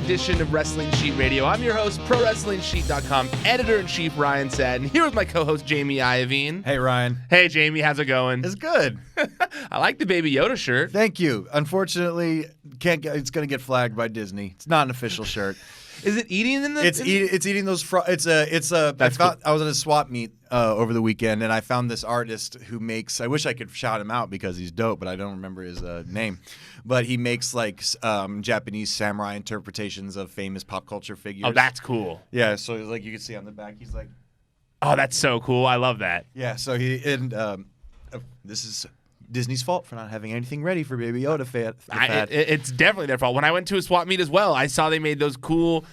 edition of Wrestling Sheet Radio. I'm your host, ProWrestlingSheet.com editor-in-chief Ryan Satin, here with my co-host Jamie Iovine. Hey, Ryan. Hey, Jamie, how's it going? It's good. I like the Baby Yoda shirt. Thank you. Unfortunately, it's going to get flagged by Disney. It's not an official shirt. Is it eating in the? It's eating those. That's cool. I was at a swap meet over the weekend, and I found this artist who makes. I wish I could shout him out because he's dope, but I don't remember his name. But he makes like Japanese samurai interpretations of famous pop culture figures. Oh, that's cool. Yeah, so like you can see on the back, he's like. Oh, that's so cool. I love that. Yeah. So this is Disney's fault for not having anything ready for Baby Yoda it's definitely their fault. When I went to a swap meet as well, I saw they made those cool.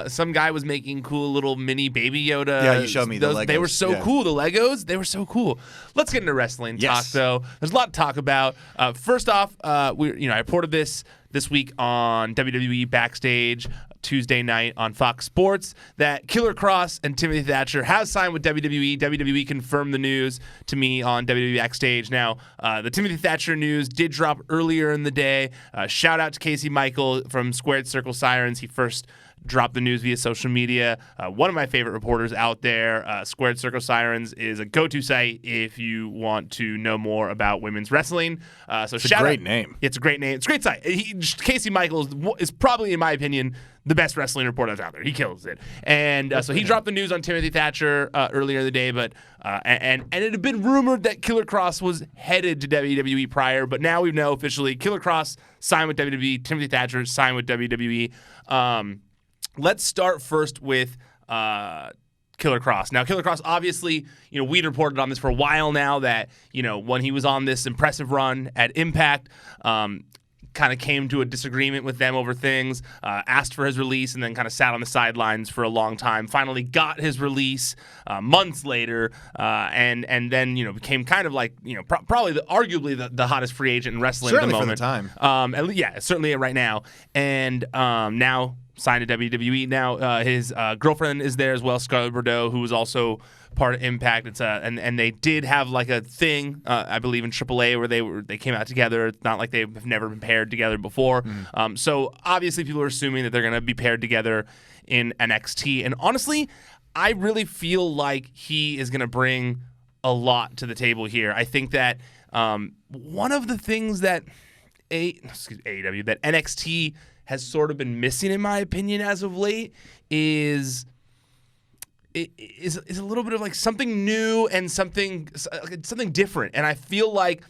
Some guy was making cool little mini Baby Yoda. Yeah, you showed me the Legos. They were so cool. The Legos, they were so cool. Let's get into wrestling talk, though. There's a lot to talk about. First off, I reported this week on WWE Backstage Tuesday night on Fox Sports that Killer Kross and Timothy Thatcher have signed with WWE. WWE confirmed the news to me on WWE Backstage. Now, the Timothy Thatcher news did drop earlier in the day. Shout out to Casey Michael from Squared Circle Sirens. He first dropped the news via social media. One of my favorite reporters out there. Squared Circle Sirens is a go-to site if you want to know more about women's wrestling. It's a great name. It's a great name. It's a great site. Casey Michaels is probably, in my opinion, the best wrestling reporter that's out there. He kills it. And so he dropped the news on Timothy Thatcher earlier in the day, but and it had been rumored that Killer Kross was headed to WWE prior, but now we know officially Killer Kross signed with WWE, Timothy Thatcher signed with WWE. Let's start first with Killer Kross. Now, Killer Kross, obviously, we'd reported on this for a while now that, when he was on this impressive run at Impact, kind of came to a disagreement with them over things, asked for his release, and then kind of sat on the sidelines for a long time. Finally got his release months later, and then became kind of like probably arguably the hottest free agent in wrestling certainly at the moment. For the time. Certainly right now, and now signed to WWE. Now his girlfriend is there as well, Scarlett Bordeaux, who was also part of Impact. It's and they did have like a thing, I believe, in AAA where they came out together. It's not like they've never been paired together before. So obviously people are assuming that they're going to be paired together in NXT. And honestly, I really feel like he is going to bring a lot to the table here. I think that one of the things that AEW, that NXT has sort of been missing, in my opinion, as of late, is a little bit of like something new and something different. And I feel like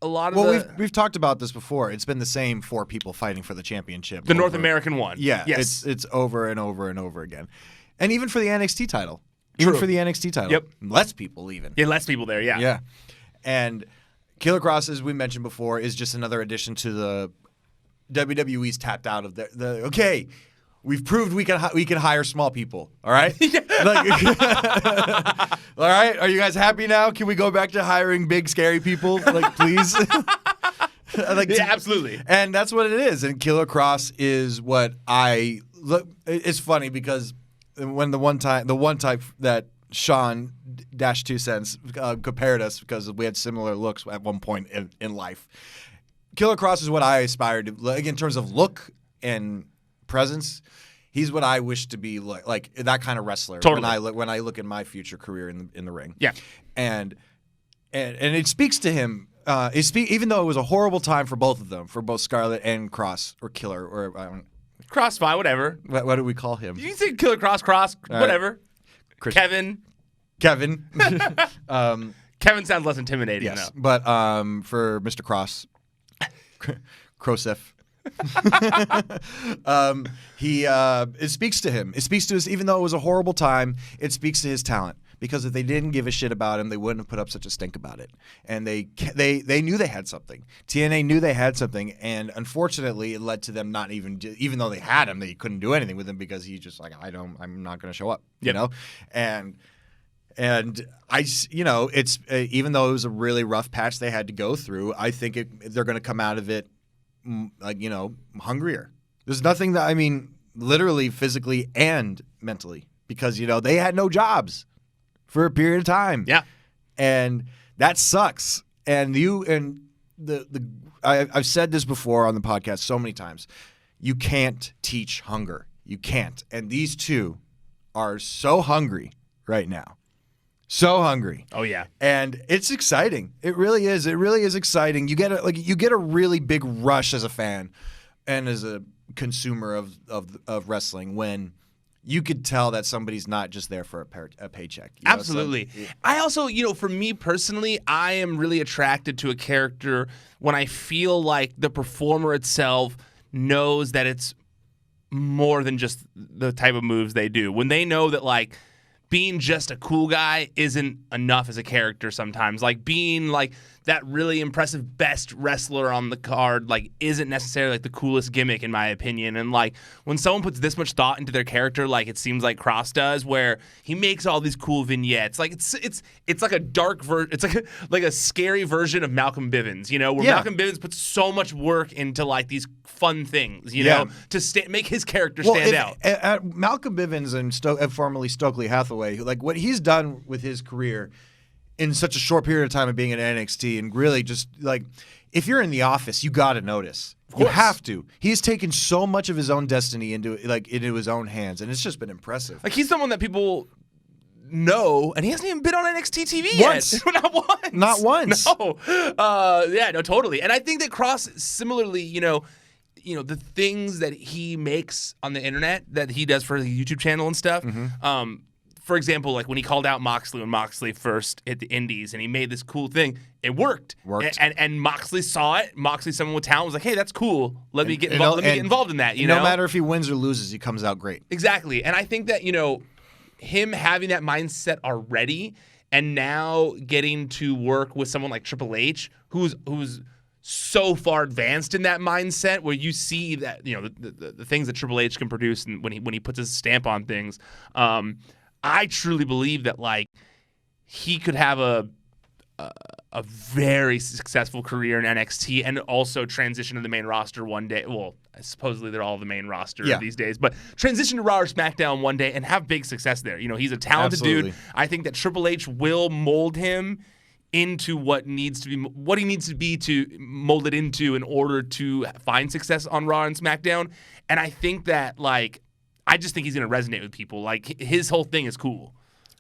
a lot of we've talked about this before. It's been the same four people fighting for the championship. The North American one. Yeah. Yes. It's over and over and over again. And even for the NXT title. True. Even for the NXT title. Yep. Less people even. Yeah, less people there, yeah. Yeah. And Killer Kross, as we mentioned before, is just another addition to the WWE's tapped out of the okay, we've proved we can hire small people. All right, all right. Are you guys happy now? Can we go back to hiring big scary people? Like, please. Absolutely. And that's what it is. And Killer Kross is what I look. It's funny because when the one time that Sean -2 cents compared us because we had similar looks at one point in life. Killer Kross is what I aspire to, like, in terms of look and presence. He's what I wish to be like that kind of wrestler. Totally. When I look at my future career in the ring. Yeah, and it speaks to him. Even though it was a horrible time for both of them, for both Scarlett and Kross or Killer or Kross, fine, whatever. What do we call him? You can say Killer Kross, whatever. Right. Kevin. Kevin sounds less intimidating. Yes, though. But for Mr. Kross. Krosef. It speaks to him. It speaks to us, even though it was a horrible time, it speaks to his talent. Because if they didn't give a shit about him, they wouldn't have put up such a stink about it. And they knew they had something. TNA knew they had something, and unfortunately, it led to them not even though they had him, they couldn't do anything with him because he's just like, I'm not going to show up, you know. And I, it's even though it was a really rough patch they had to go through, I think they're going to come out of it, hungrier. There's nothing that, literally, physically, and mentally, because they had no jobs for a period of time. Yeah, and that sucks. And I've said this before on the podcast so many times. you can't teach hunger. You can't. And these two are so hungry right now. So hungry. Oh yeah. And it's exciting. It really is. It really is exciting. You get a really big rush as a fan and as a consumer of wrestling when you could tell that somebody's not just there for a paycheck. Absolutely. I also, for me personally, I am really attracted to a character when I feel like the performer itself knows that it's more than just the type of moves they do. When they know that, like, being just a cool guy isn't enough as a character sometimes. Like, being, like, that really impressive best wrestler on the card, like, isn't necessarily, like, the coolest gimmick, in my opinion. And, like, when someone puts this much thought into their character, like it seems like Kross does, where he makes all these cool vignettes. Like, it's like a dark it's like a scary version of Malcolm Bivens, where Malcolm Bivens puts so much work into, like, these fun things, to make his character stand out. Malcolm Bivens and formerly Stokely Hathaway, like, what he's done with his career in such a short period of time of being in NXT, and really just, like, if you're in the office, you got to notice. You have to. He's taken so much of his own destiny into his own hands, and it's just been impressive. Like, he's someone that people know, and he hasn't even been on NXT TV yet. Not once. Not once. No. No, totally. And I think that Kross, similarly, the things that he makes on the internet that he does for the YouTube channel and stuff. For example, like when he called out Moxley when Moxley first hit the Indies, and he made this cool thing. It worked. And Moxley saw it. Moxley, someone with talent, was like, "Hey, that's cool. Let me get involved. Get involved in that." No matter if he wins or loses, he comes out great. Exactly. And I think that him having that mindset already, and now getting to work with someone like Triple H, who's so far advanced in that mindset, where you see that the things that Triple H can produce, and when he puts his stamp on things. I truly believe that, like, he could have a very successful career in NXT and also transition to the main roster one day. Well, supposedly they're all the main roster these days, but transition to Raw or SmackDown one day and have big success there. He's a talented dude. I think that Triple H will mold him into what he needs to be to mold it into in order to find success on Raw and SmackDown. And I think that, like, I just think he's going to resonate with people. Like, his whole thing is cool.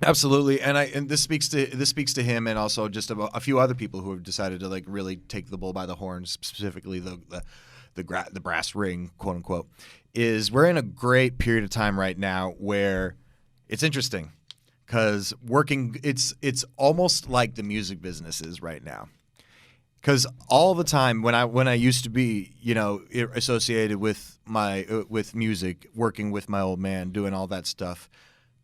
Absolutely, and this speaks to him, and also just about a few other people who have decided to, like, really take the bull by the horns, specifically the brass ring, quote unquote. Is we're in a great period of time right now where it's interesting because it's almost like the music business is right now. Because all the time when I used to be associated with with music, working with my old man, doing all that stuff,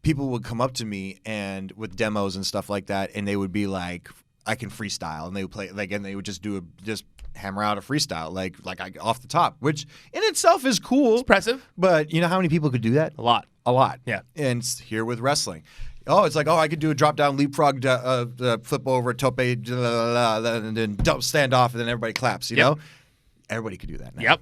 people would come up to me and with demos and stuff like that, and they would be like, "I can freestyle," and they would play and they would just hammer out a freestyle like off the top, which in itself is cool, it's impressive. But you know how many people could do that? A lot. Yeah, and it's here with wrestling. It's like, I could do a drop-down leapfrog, flip over, tope, and then stand off, and then everybody claps, you know? Everybody could do that now. Yep.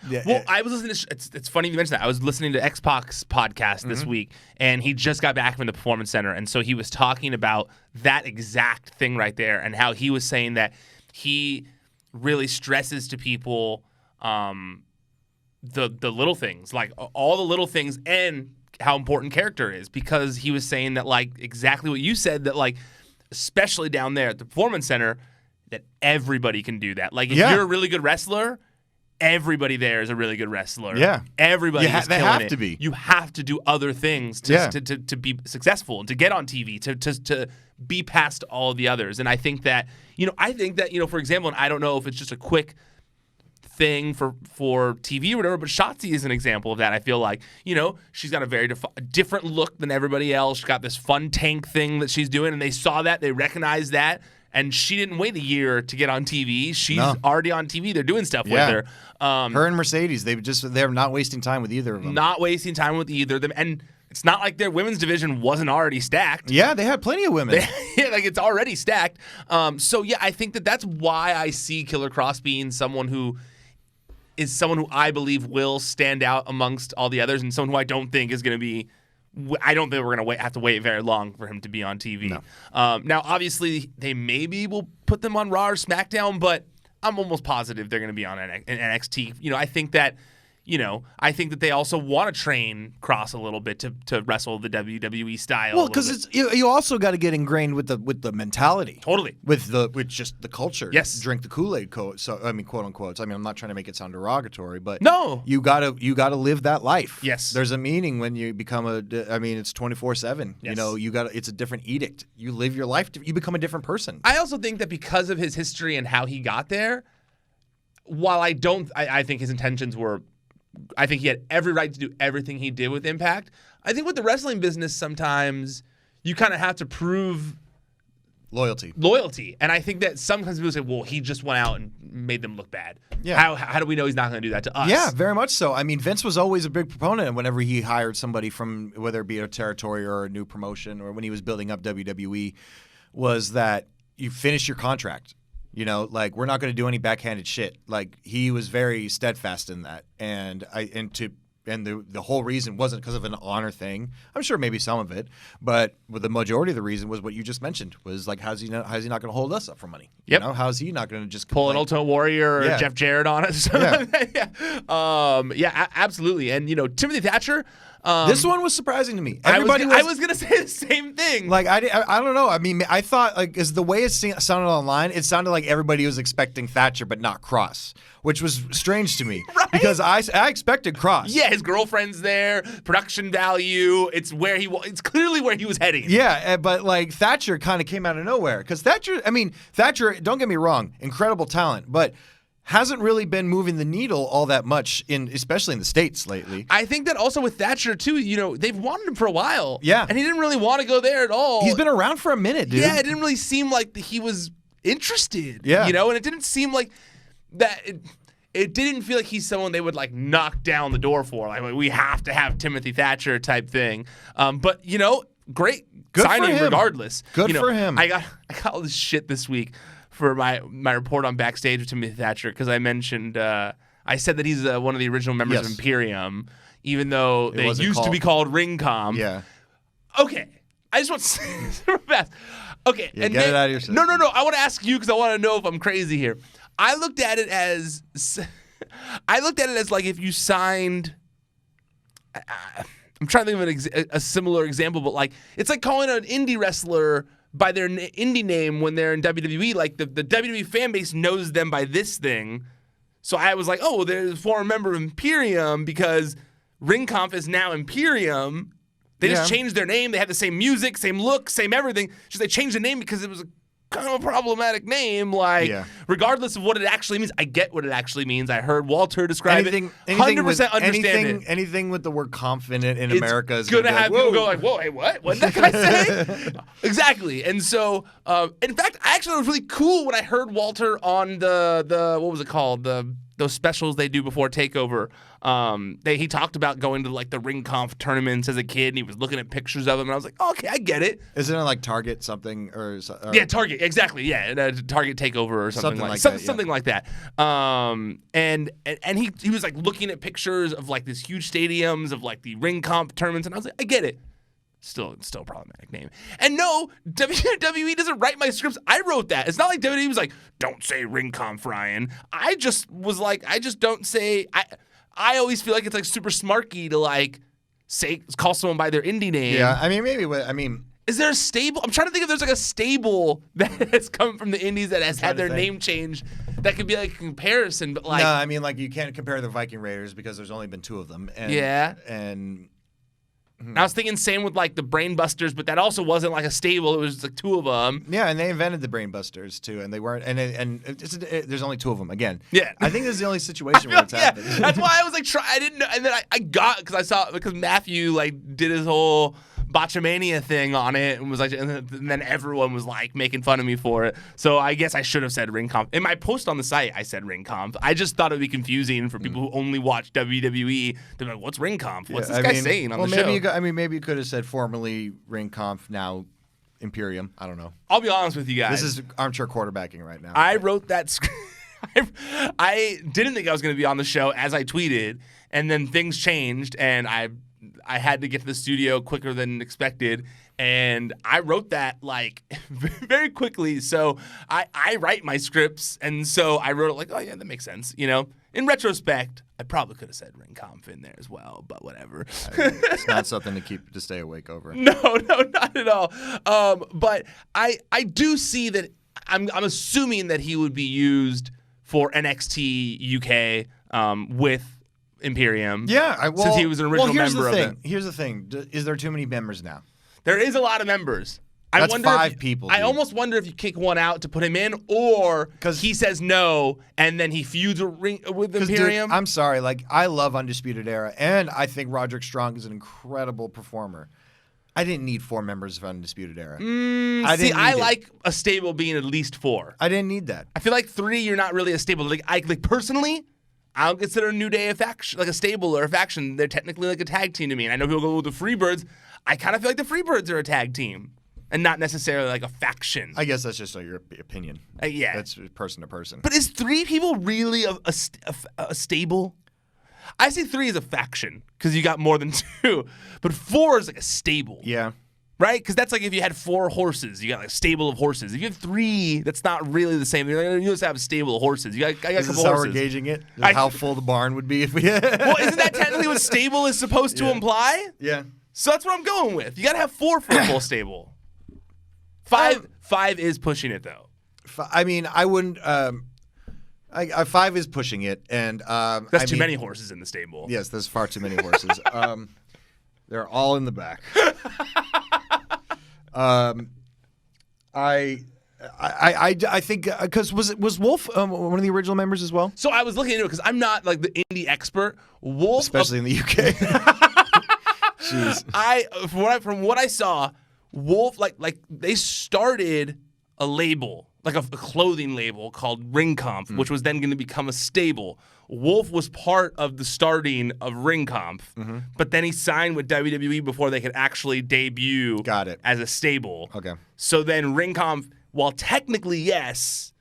Yeah, well, I was listening to, it's funny you mentioned that. I was listening to X-Pac's podcast this week, and he just got back from the Performance Center, and so he was talking about that exact thing right there, and how he was saying that he really stresses to people the little things, like all the little things, and how important character is, because he was saying that, like, exactly what you said, that, like, especially down there at the Performance Center, that everybody can do that. Like, if you're a really good wrestler, everybody there is a really good wrestler. Yeah. Everybody is they killing have it. to be. You have to do other things to be successful and to get on TV, to be past all of the others. And I think that, for example, and I don't know if it's just a quick thing for TV or whatever, but Shotzi is an example of that. I feel like, she's got a very different look than everybody else. She's got this fun tank thing that she's doing, and they saw that, they recognized that, and she didn't wait a year to get on TV. She's already on TV. They're doing stuff with her. Her and Mercedes, they're not wasting time with either of them. Not wasting time with either of them, and it's not like their women's division wasn't already stacked. Yeah, they had plenty of women. It's already stacked. I think that's why I see Killer Kross being someone who I believe will stand out amongst all the others, and someone who I don't think is going to be. I don't think we're going to have to wait very long for him to be on TV. No. Now, obviously, they maybe will put them on Raw or SmackDown, but I'm almost positive they're going to be on NXT. I think that, I think that they also want to train Kross a little bit to wrestle the WWE style. Well, because you also got to get ingrained with the mentality. Totally. With just the culture. Yes. Drink the Kool-Aid, quote unquote. I mean, I'm not trying to make it sound derogatory, but no, you gotta live that life. Yes. There's a meaning when you become it's 24/7. Yes. It's a different edict. You live your life. You become a different person. I also think that because of his history and how he got there, while I think his intentions were, I think he had every right to do everything he did with Impact. I think with the wrestling business, sometimes you kind of have to prove loyalty. And I think that sometimes people say, well, he just went out and made them look bad. Yeah. How do we know he's not going to do that to us? Yeah, very much so. I mean, Vince was always a big proponent whenever he hired somebody from, whether it be a territory or a new promotion, or when he was building up WWE, was that you finish your contract. We're not going to do any backhanded shit. Like, he was very steadfast in that. And the whole reason wasn't because of an honor thing. I'm sure maybe some of it, but the majority of the reason was what you just mentioned, was like, how's he not going to hold us up for money? Yep. How's he not going to just pull an Ultimate Warrior or Jeff Jarrett on us? Yeah. Absolutely. And Timothy Thatcher. This one was surprising to me. I was gonna say the same thing. Like, I don't know. I mean, I thought, like, is the way it sounded online, it sounded like everybody was expecting Thatcher, but not Kross, which was strange to me. Right? Because I expected Kross. Yeah, his girlfriend's there, production value. It's clearly where he was heading. Yeah, but like Thatcher kind of came out of nowhere, because Thatcher, don't get me wrong, incredible talent, but hasn't really been moving the needle all that much, especially in the States lately. I think that also with Thatcher too, they've wanted him for a while. Yeah. And he didn't really want to go there at all. He's been around for a minute, dude. Yeah, it didn't really seem like he was interested. Yeah. And it didn't seem like that. It didn't feel like he's someone they would like knock down the door for. Like, we have to have Timothy Thatcher type thing. But great Good signing for him. regardless. Good for him. I got all this shit this week for my report on Backstage with Timothy Thatcher, because I mentioned I said that he's one of the original members of Imperium, even though they used to be called Ringcom. Yeah. Okay. I just want to say this real fast. Okay. Yeah, get it out of your system. No. I want to ask you, because I want to know if I'm crazy here. I looked at it as like if you signed. I'm trying to think of a similar example, but like it's like calling an indie wrestler by their indie name when they're in WWE. Like the WWE fan base knows them by this thing. So I was like, oh, they're a former member of Imperium because Ringkampf is now Imperium. They just changed their name. They had the same music, same look, same everything. Just they changed the name because it was a kind of a problematic name. Like, regardless of what it actually means, I get what it actually means. I heard Walter describe it. 100% understand it. Anything with the word "conf" in it in America is going to have people go like, "Whoa, hey, what? What did that guy say?" Exactly. And so, in fact, actually, it was really cool when I heard Walter on the what was it called, those specials they do before TakeOver. He talked about going to like the Ring Conf tournaments as a kid, and he was looking at pictures of them, and I was like, oh, okay, I get it. Isn't it like Target something or yeah, Target, exactly, yeah, Target TakeOver or something like that. Something like that. And he was like looking at pictures of like these huge stadiums of like the Ring Conf tournaments, and I was like, I get it. Still a problematic name. And no, WWE doesn't write my scripts. I wrote that. It's not like WWE was like, don't say Ring Conf, Ryan. I just was like, I just don't say. I always feel like it's like super smarky to like call someone by their indie name. Yeah, I mean, maybe. Is there a stable? I'm trying to think if there's like a stable that has come from the indies that has had their name changed that could be like a comparison. But like, no, I mean, like you can't compare the Viking Raiders because there's only been 2 of them. And, and I was thinking same with like the Brainbusters, but that also wasn't like a stable. It was just like 2 of them. Yeah, and they invented the Brainbusters too, and they weren't. And there's only 2 of them again. Yeah, I think this is the only situation where it's happened. That's why I was like, I didn't know, and then I got because Matthew like did his whole Botchamania thing on it and was like, and then everyone was like making fun of me for it. So I guess I should have said Ring Conf. In my post on the site, I said Ring Conf. I just thought it would be confusing for people who only watch WWE. They're like, what's Ring Conf? What's this guy saying on the show? Maybe you could have said formerly Ring Conf, now Imperium. I don't know. I'll be honest with you guys. This is armchair quarterbacking right now. I wrote that script. I didn't think I was going to be on the show as I tweeted, and then things changed, and I had to get to the studio quicker than expected, and I wrote that like very quickly. So I write my scripts, and so I wrote it like, oh yeah, that makes sense. In retrospect, I probably could have said ring conf in there as well, but whatever. It's not something to stay awake over. No, not at all. But I do see that. I'm assuming that he would be used for NXT UK with Imperium. Yeah, since he was an original member of it. Here's the thing: is there too many members now? There is a lot of members. That's 5 people. I almost wonder if you kick one out to put him in, or he says no, and then he feuds with Imperium. Dude, I'm sorry. Like, I love Undisputed Era, and I think Roderick Strong is an incredible performer. I didn't need 4 members of Undisputed Era. I like a stable being at least 4. I didn't need that. I feel like 3, you're not really a stable. Like personally, I don't consider a New Day a faction, like a stable or a faction. They're technically like a tag team to me. And I know people go with the Freebirds. I kind of feel like the Freebirds are a tag team and not necessarily like a faction. I guess that's just your opinion. Yeah. That's person to person. But is 3 people really a stable? I say 3 is a faction because you got more than 2. But 4 is like a stable. Yeah. Right? Because that's like if you had 4 horses, you got like a stable of horses. If you have 3, that's not really the same. You just have a stable of horses. I got a couple horses. Is this how we're gauging it? How full the barn would be if we had... Well, isn't that technically what stable is supposed to imply? Yeah. So that's what I'm going with. You got to have 4 for a full stable. 5 is pushing it, though. I mean, I wouldn't... 5 is pushing it, and... That's too many horses in the stable. Yes, there's far too many horses. They're all in the back. I think because was Wolf one of the original members as well? So I was looking into it because I'm not like the indie expert. Wolf, especially in the UK. Jeez. From what I saw, Wolf like they started a label, like a clothing label called Ring Conf, which was then going to become a stable. Wolf was part of the starting of Ring Conf, but then he signed with WWE before they could actually debut as a stable. Okay. So then Ring Conf, while technically, yes,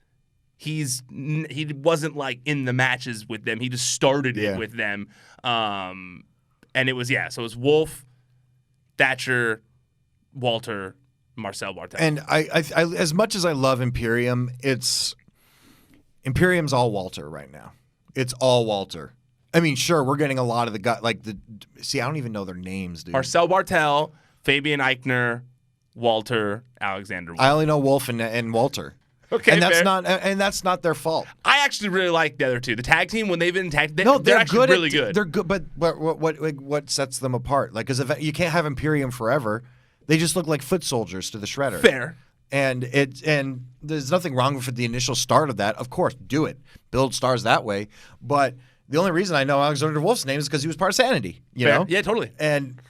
he wasn't like in the matches with them. He just started it with them. And it was, so it was Wolf, Thatcher, Walter, Marcel Barthel. And I as much as I love Imperium, Imperium's all Walter right now. It's all Walter. I mean, sure, we're getting a lot of the guys. I don't even know their names, dude. Marcel Barthel, Fabian Eichner, Walter, Alexander Wolf. I only know Wolf and Walter. Okay, and that's not their fault. I actually really like the other two. The tag team, when they've been they're actually really good. They're good, but what sets them apart? Like, because you can't have Imperium forever. They just look like foot soldiers to the Shredder. Fair. And there's nothing wrong with the initial start of that. Of course, do it. Build stars that way. But the only reason I know Alexander Wolf's name is because he was part of Sanity. You know? Yeah, totally. And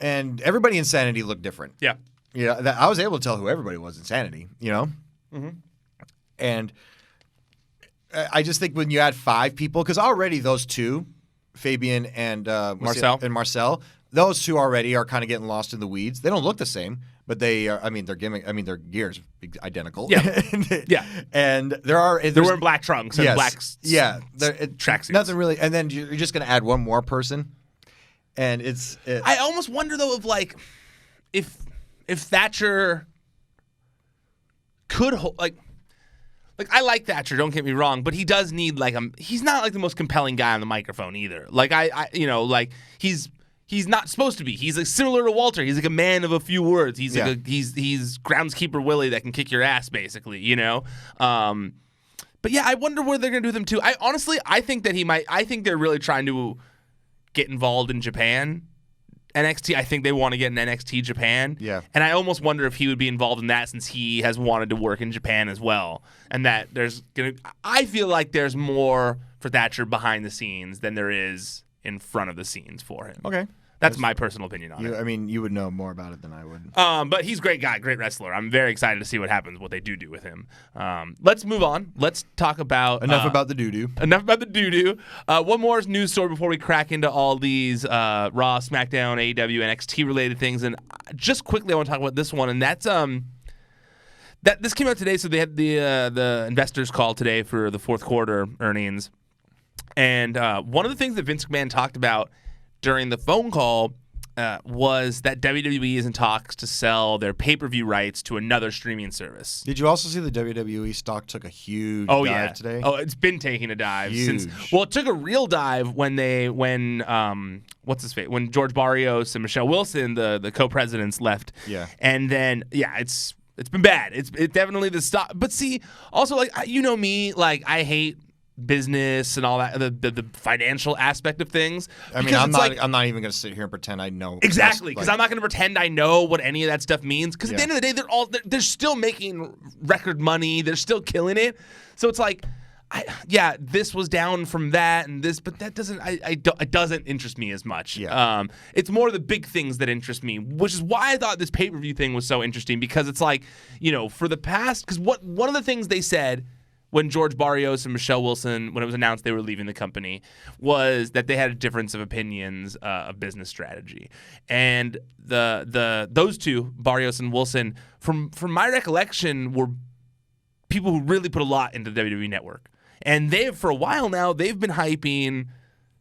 everybody in Sanity looked different. Yeah. Yeah, I was able to tell who everybody was in Sanity. You know. Mm-hmm. And I just think when you add 5 people, because already those 2, Fabian and Marcel, those 2 already are kind of getting lost in the weeds. They don't look the same, but they are. I mean, their gears identical. Yeah, yeah. And they're wearing black trunks and black tracksuits. Nothing really. And then you're just going to add one more person, and I almost wonder though if Thatcher could hold like I like Thatcher, don't get me wrong, but he does need he's not like the most compelling guy on the microphone either. Like he's not supposed to be. He's like similar to Walter. He's like a man of a few words. He's like he's groundskeeper Willie that can kick your ass basically, you know. But yeah, I wonder what they're gonna do with him too. I think that I think they're really trying to get involved in Japan. NXT, I think they want to get in NXT Japan. Yeah. And I almost wonder if he would be involved in that since he has wanted to work in Japan as well. And that I feel like there's more for Thatcher behind the scenes than there is in front of the scenes for him. Okay. That's my personal opinion on it. I mean, you would know more about it than I would. But he's a great guy, great wrestler. I'm very excited to see what happens, what they do with him. Let's move on. Let's talk about... Enough about the doo-doo. Enough about the doo-doo. One more news story before we crack into all these Raw, SmackDown, AEW, NXT-related things. And just quickly, I want to talk about this one, and that's... this came out today, so they had the investors call today for the fourth quarter earnings. And one of the things that Vince McMahon talked about during the phone call was that WWE is in talks to sell their pay-per-view rights to another streaming service. Did you also see the WWE stock took a huge dive today? Oh, it's been taking a dive Huge. since. Well, it took a real dive when what's his face? When George Barrios and Michelle Wilson, the co-presidents, left. Yeah. And then it's been bad. It's definitely the stock. But see, also like you know me, like I hate business and all that, the financial aspect of things. I mean, I'm not even going to sit here and pretend I know exactly, because I'm not going to pretend I know what any of that stuff means. Because at the end of the day, they're still making record money. They're still killing it. So it's like, this was down from that and this, but that doesn't. It doesn't interest me as much. Yeah. It's more the big things that interest me, which is why I thought this pay-per-view thing was so interesting. Because it's like, for the past, because one of the things they said when George Barrios and Michelle Wilson, when it was announced they were leaving the company, was that they had a difference of opinions of business strategy. And those two, Barrios and Wilson, from my recollection, were people who really put a lot into the WWE Network. And for a while now, they've been hyping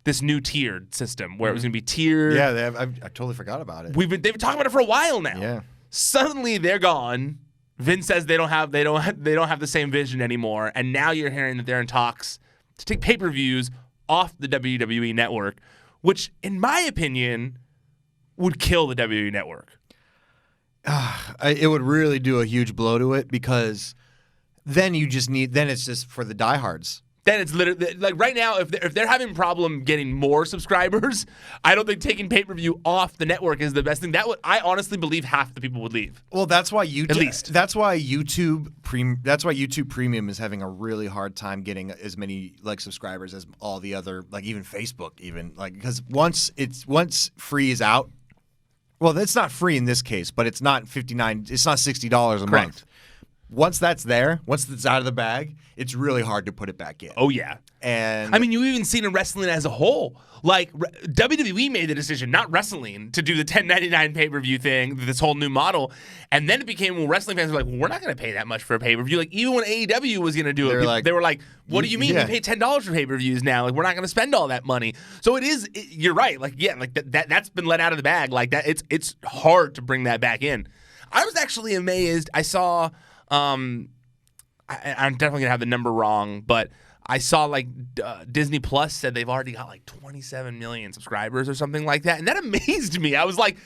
this new tiered system where it was going to be tiered. Yeah, I totally forgot about it. They've been talking about it for a while now. Yeah. Suddenly they're gone. Vince says they don't have the same vision anymore, and now you're hearing that they're in talks to take pay-per-views off the WWE Network, which, in my opinion, would kill the WWE Network. It would really do a huge blow to it, because then it's just for the diehards. Then it's literally like right now, if they're having a problem getting more subscribers, I don't think taking pay-per-view off the network is the best thing. I honestly believe half the people would leave. Well, that's why YouTube. At least that's why YouTube Premium is having a really hard time getting as many subscribers as all the other, even Facebook, because once free is out. Well, it's not free in this case, but it's not $59. It's not $60 a month. Once that's there, once it's out of the bag, it's really hard to put it back in. Oh, yeah. And I mean, you've even seen in wrestling as a whole. Like, WWE made the decision, not wrestling, to do the $10.99 pay-per-view thing, this whole new model. And then it became when wrestling fans were like, well, we're not going to pay that much for a pay-per-view. Like, even when AEW was going to do it, they were like, what do you mean? We pay $10 for pay-per-views now? Like, we're not going to spend all that money. So you're right. That's been let out of the bag. Like, that, it's hard to bring that back in. I was actually amazed. I saw... I'm definitely gonna have the number wrong, but I saw Disney Plus said they've already got 27 million subscribers or something like that, and that amazed me. I was like,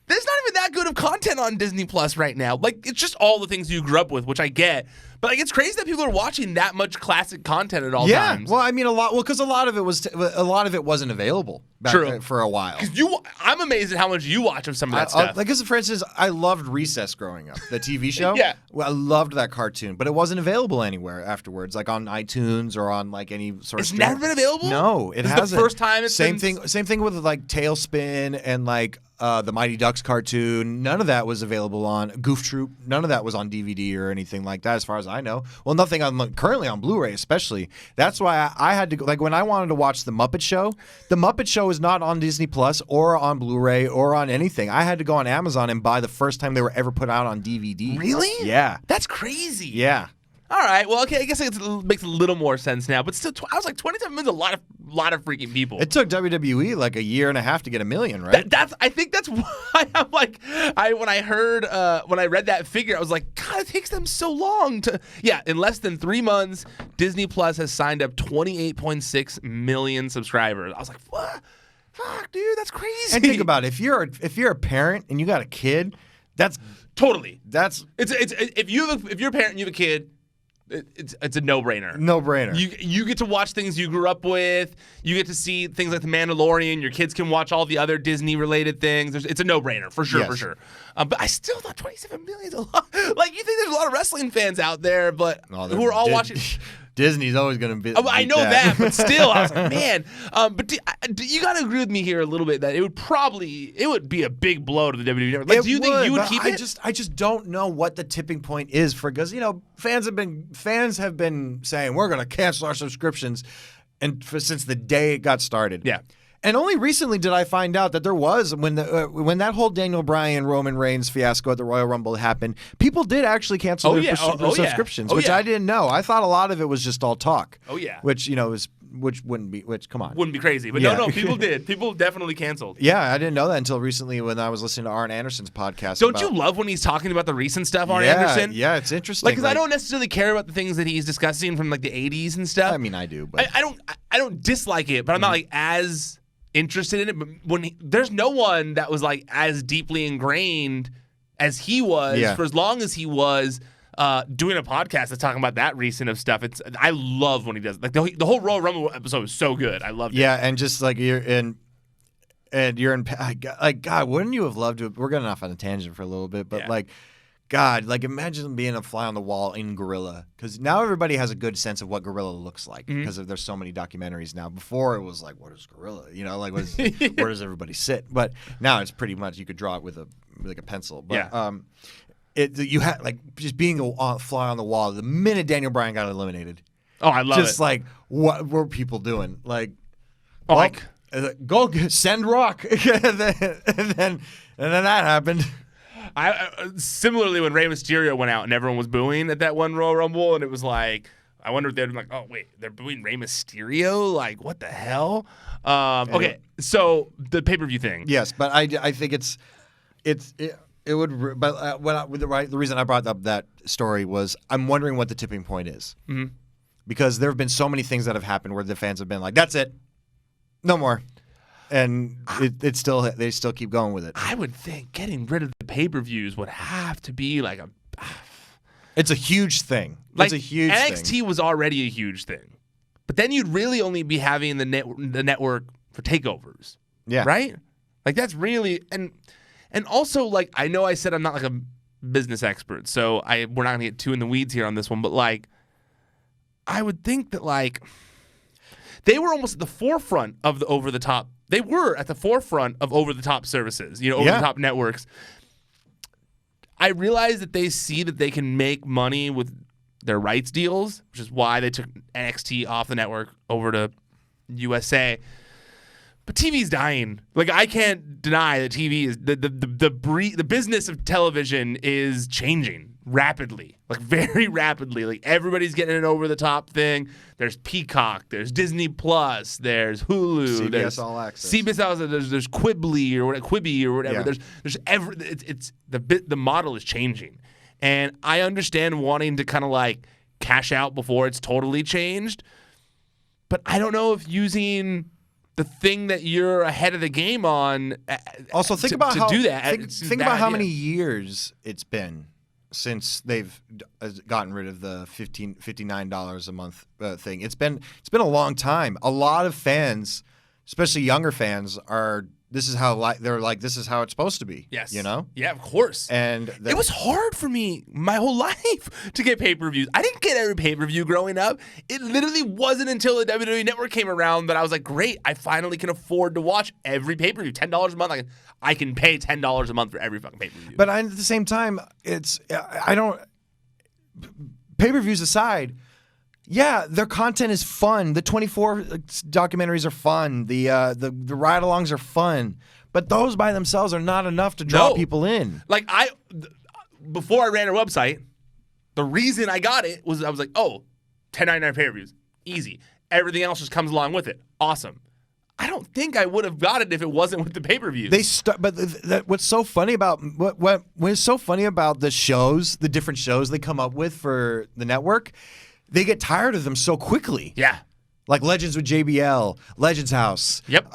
there's not even that good of content on Disney Plus right now. It's just all the things you grew up with, which I get. But it's crazy that people are watching that much classic content at all times. Yeah, well, I mean, because a lot of it wasn't available back for a while. I'm amazed at how much you watch of some of that stuff. Because, for instance, I loved Recess growing up, the TV show. Yeah, well, I loved that cartoon, but it wasn't available anywhere afterwards, like on iTunes or on any sort of. It's never been available. No, it hasn't. The first time. Same thing with Tailspin and the Mighty Ducks cartoon. None of that was available on Goof Troop. None of that was on DVD or anything like that, as far as I know. Well, nothing currently on Blu-ray, especially. That's why I had to go. When I wanted to watch The Muppet Show is not on Disney Plus or on Blu-ray or on anything. I had to go on Amazon and buy the first time they were ever put out on DVD. Really? Yeah. That's crazy. Yeah. All right. Well, okay. I guess it makes a little more sense now. But still, I was like, 27 million is a lot of freaking people. It took WWE a year and a half to get 1 million, right? I think that's why I'm like, when I read that figure, I was like, God, it takes them so long to. Yeah, in less than 3 months, Disney Plus has signed up 28.6 million subscribers. I was like, what? Fuck, dude, that's crazy. And think about it. If you're a parent and you got a kid, that's totally. That's if you're a parent and you have a kid. It's a no-brainer. No-brainer. You get to watch things you grew up with. You get to see things like The Mandalorian. Your kids can watch all the other Disney-related things. It's a no-brainer, for sure, yes. for sure. But I still thought 27 million is a lot. You think there's a lot of wrestling fans out there, but who are all watching... Disney's always going to be. I know that, but still, I was like, man. But you got to agree with me here a little bit that it would be a big blow to the WWE Network. Do you think you would keep it? I just don't know what the tipping point is because fans have been saying we're going to cancel our subscriptions, since the day it got started. Yeah. And only recently did I find out that there was, when that whole Daniel Bryan Roman Reigns fiasco at the Royal Rumble happened, people did actually cancel their subscriptions, which I didn't know. I thought a lot of it was just all talk. Oh yeah, which is come on. Wouldn't be crazy. But no, people did. People definitely canceled. Yeah, I didn't know that until recently when I was listening to Arn Anderson's podcast. Don't you love when he's talking about the recent stuff, Arn Anderson? Yeah, it's interesting. Like, because I don't necessarily care about the things that he's discussing from like the 80s and stuff. I mean, I do, but I don't dislike it, but I'm not like as interested in it. But there's no one that was like as deeply ingrained as he was for as long as he was doing a podcast that's talking about that recent of stuff. I love when he does like the whole Royal Rumble episode was so good. I loved it. Yeah, and just like you're in like God, wouldn't you have loved to? We're getting off on a tangent for a little bit, but like. God, like imagine being a fly on the wall in Gorilla, because now everybody has a good sense of what Gorilla looks like because there's so many documentaries now. Before it was like, what is Gorilla? You know, like where does everybody sit? But now it's pretty much you could draw it with a pencil. But you had like just being a fly on the wall the minute Daniel Bryan got eliminated. Oh, I love it. Just like what were people doing? Like, go send Rock, and then that happened. Similarly, when Rey Mysterio went out and everyone was booing at that one Royal Rumble, and it was like, I wonder if they'd be like, oh wait, they're booing Rey Mysterio? Like, what the hell? Okay, so the pay-per-view thing. Yes, but I think it would. But the reason I brought up that story was I'm wondering what the tipping point is, because there have been so many things that have happened where the fans have been like, that's it, no more. And they still keep going with it. I would think getting rid of the pay-per-views would have to be like a. It's a huge thing. Like, it's a huge NXT thing. was already a huge thing, but then you'd really only be having the network for takeovers. Yeah. Right. Like that's really and also like I know I said I'm not like a business expert, so we're not gonna get too in the weeds here on this one, but like I would think that like they were almost at the forefront of the over the top. They were at the forefront of over-the-top services, over-the-top networks. I realize that they see that they can make money with their rights deals, which is why they took NXT off the network over to USA. But TV's dying. Like, I can't deny that TV is the business of television is changing rapidly, like very rapidly. Like everybody's getting an over-the-top thing. There's Peacock, there's Disney Plus, there's Hulu, CBS there's All Access, CBS All Access, there's Quibbly or whatever. The model is changing, and I understand wanting to kind of like cash out before it's totally changed, but I don't know if using the thing that you're ahead of the game on. Also, think about how do that. Think about how many years it's been since they've gotten rid of the $59 a month thing. It's been a long time. A lot of fans, especially younger fans, are. This is how they're like. This is how it's supposed to be. Yes. You know. Yeah, of course. And it was hard for me my whole life to get pay-per-views. I didn't get every pay-per-view growing up. It literally wasn't until the WWE Network came around that I was like, great, I finally can afford to watch every pay-per-view. $10 a month. I can pay $10 a month for every fucking pay-per-view. But at the same time, I don't. Pay-per-views aside. Yeah, their content is fun. The 24 documentaries are fun. The ride-alongs are fun. But those by themselves are not enough to draw people in. Like before I ran a website, the reason I got it was I was like, oh, $10.99 pay-per-views, easy. Everything else just comes along with it. Awesome. I don't think I would have got it if it wasn't with the pay-per-views. But what's so funny about what's so funny about the shows, the different shows they come up with for the network. They get tired of them so quickly. Yeah. Like Legends with JBL, Legends House. Yep.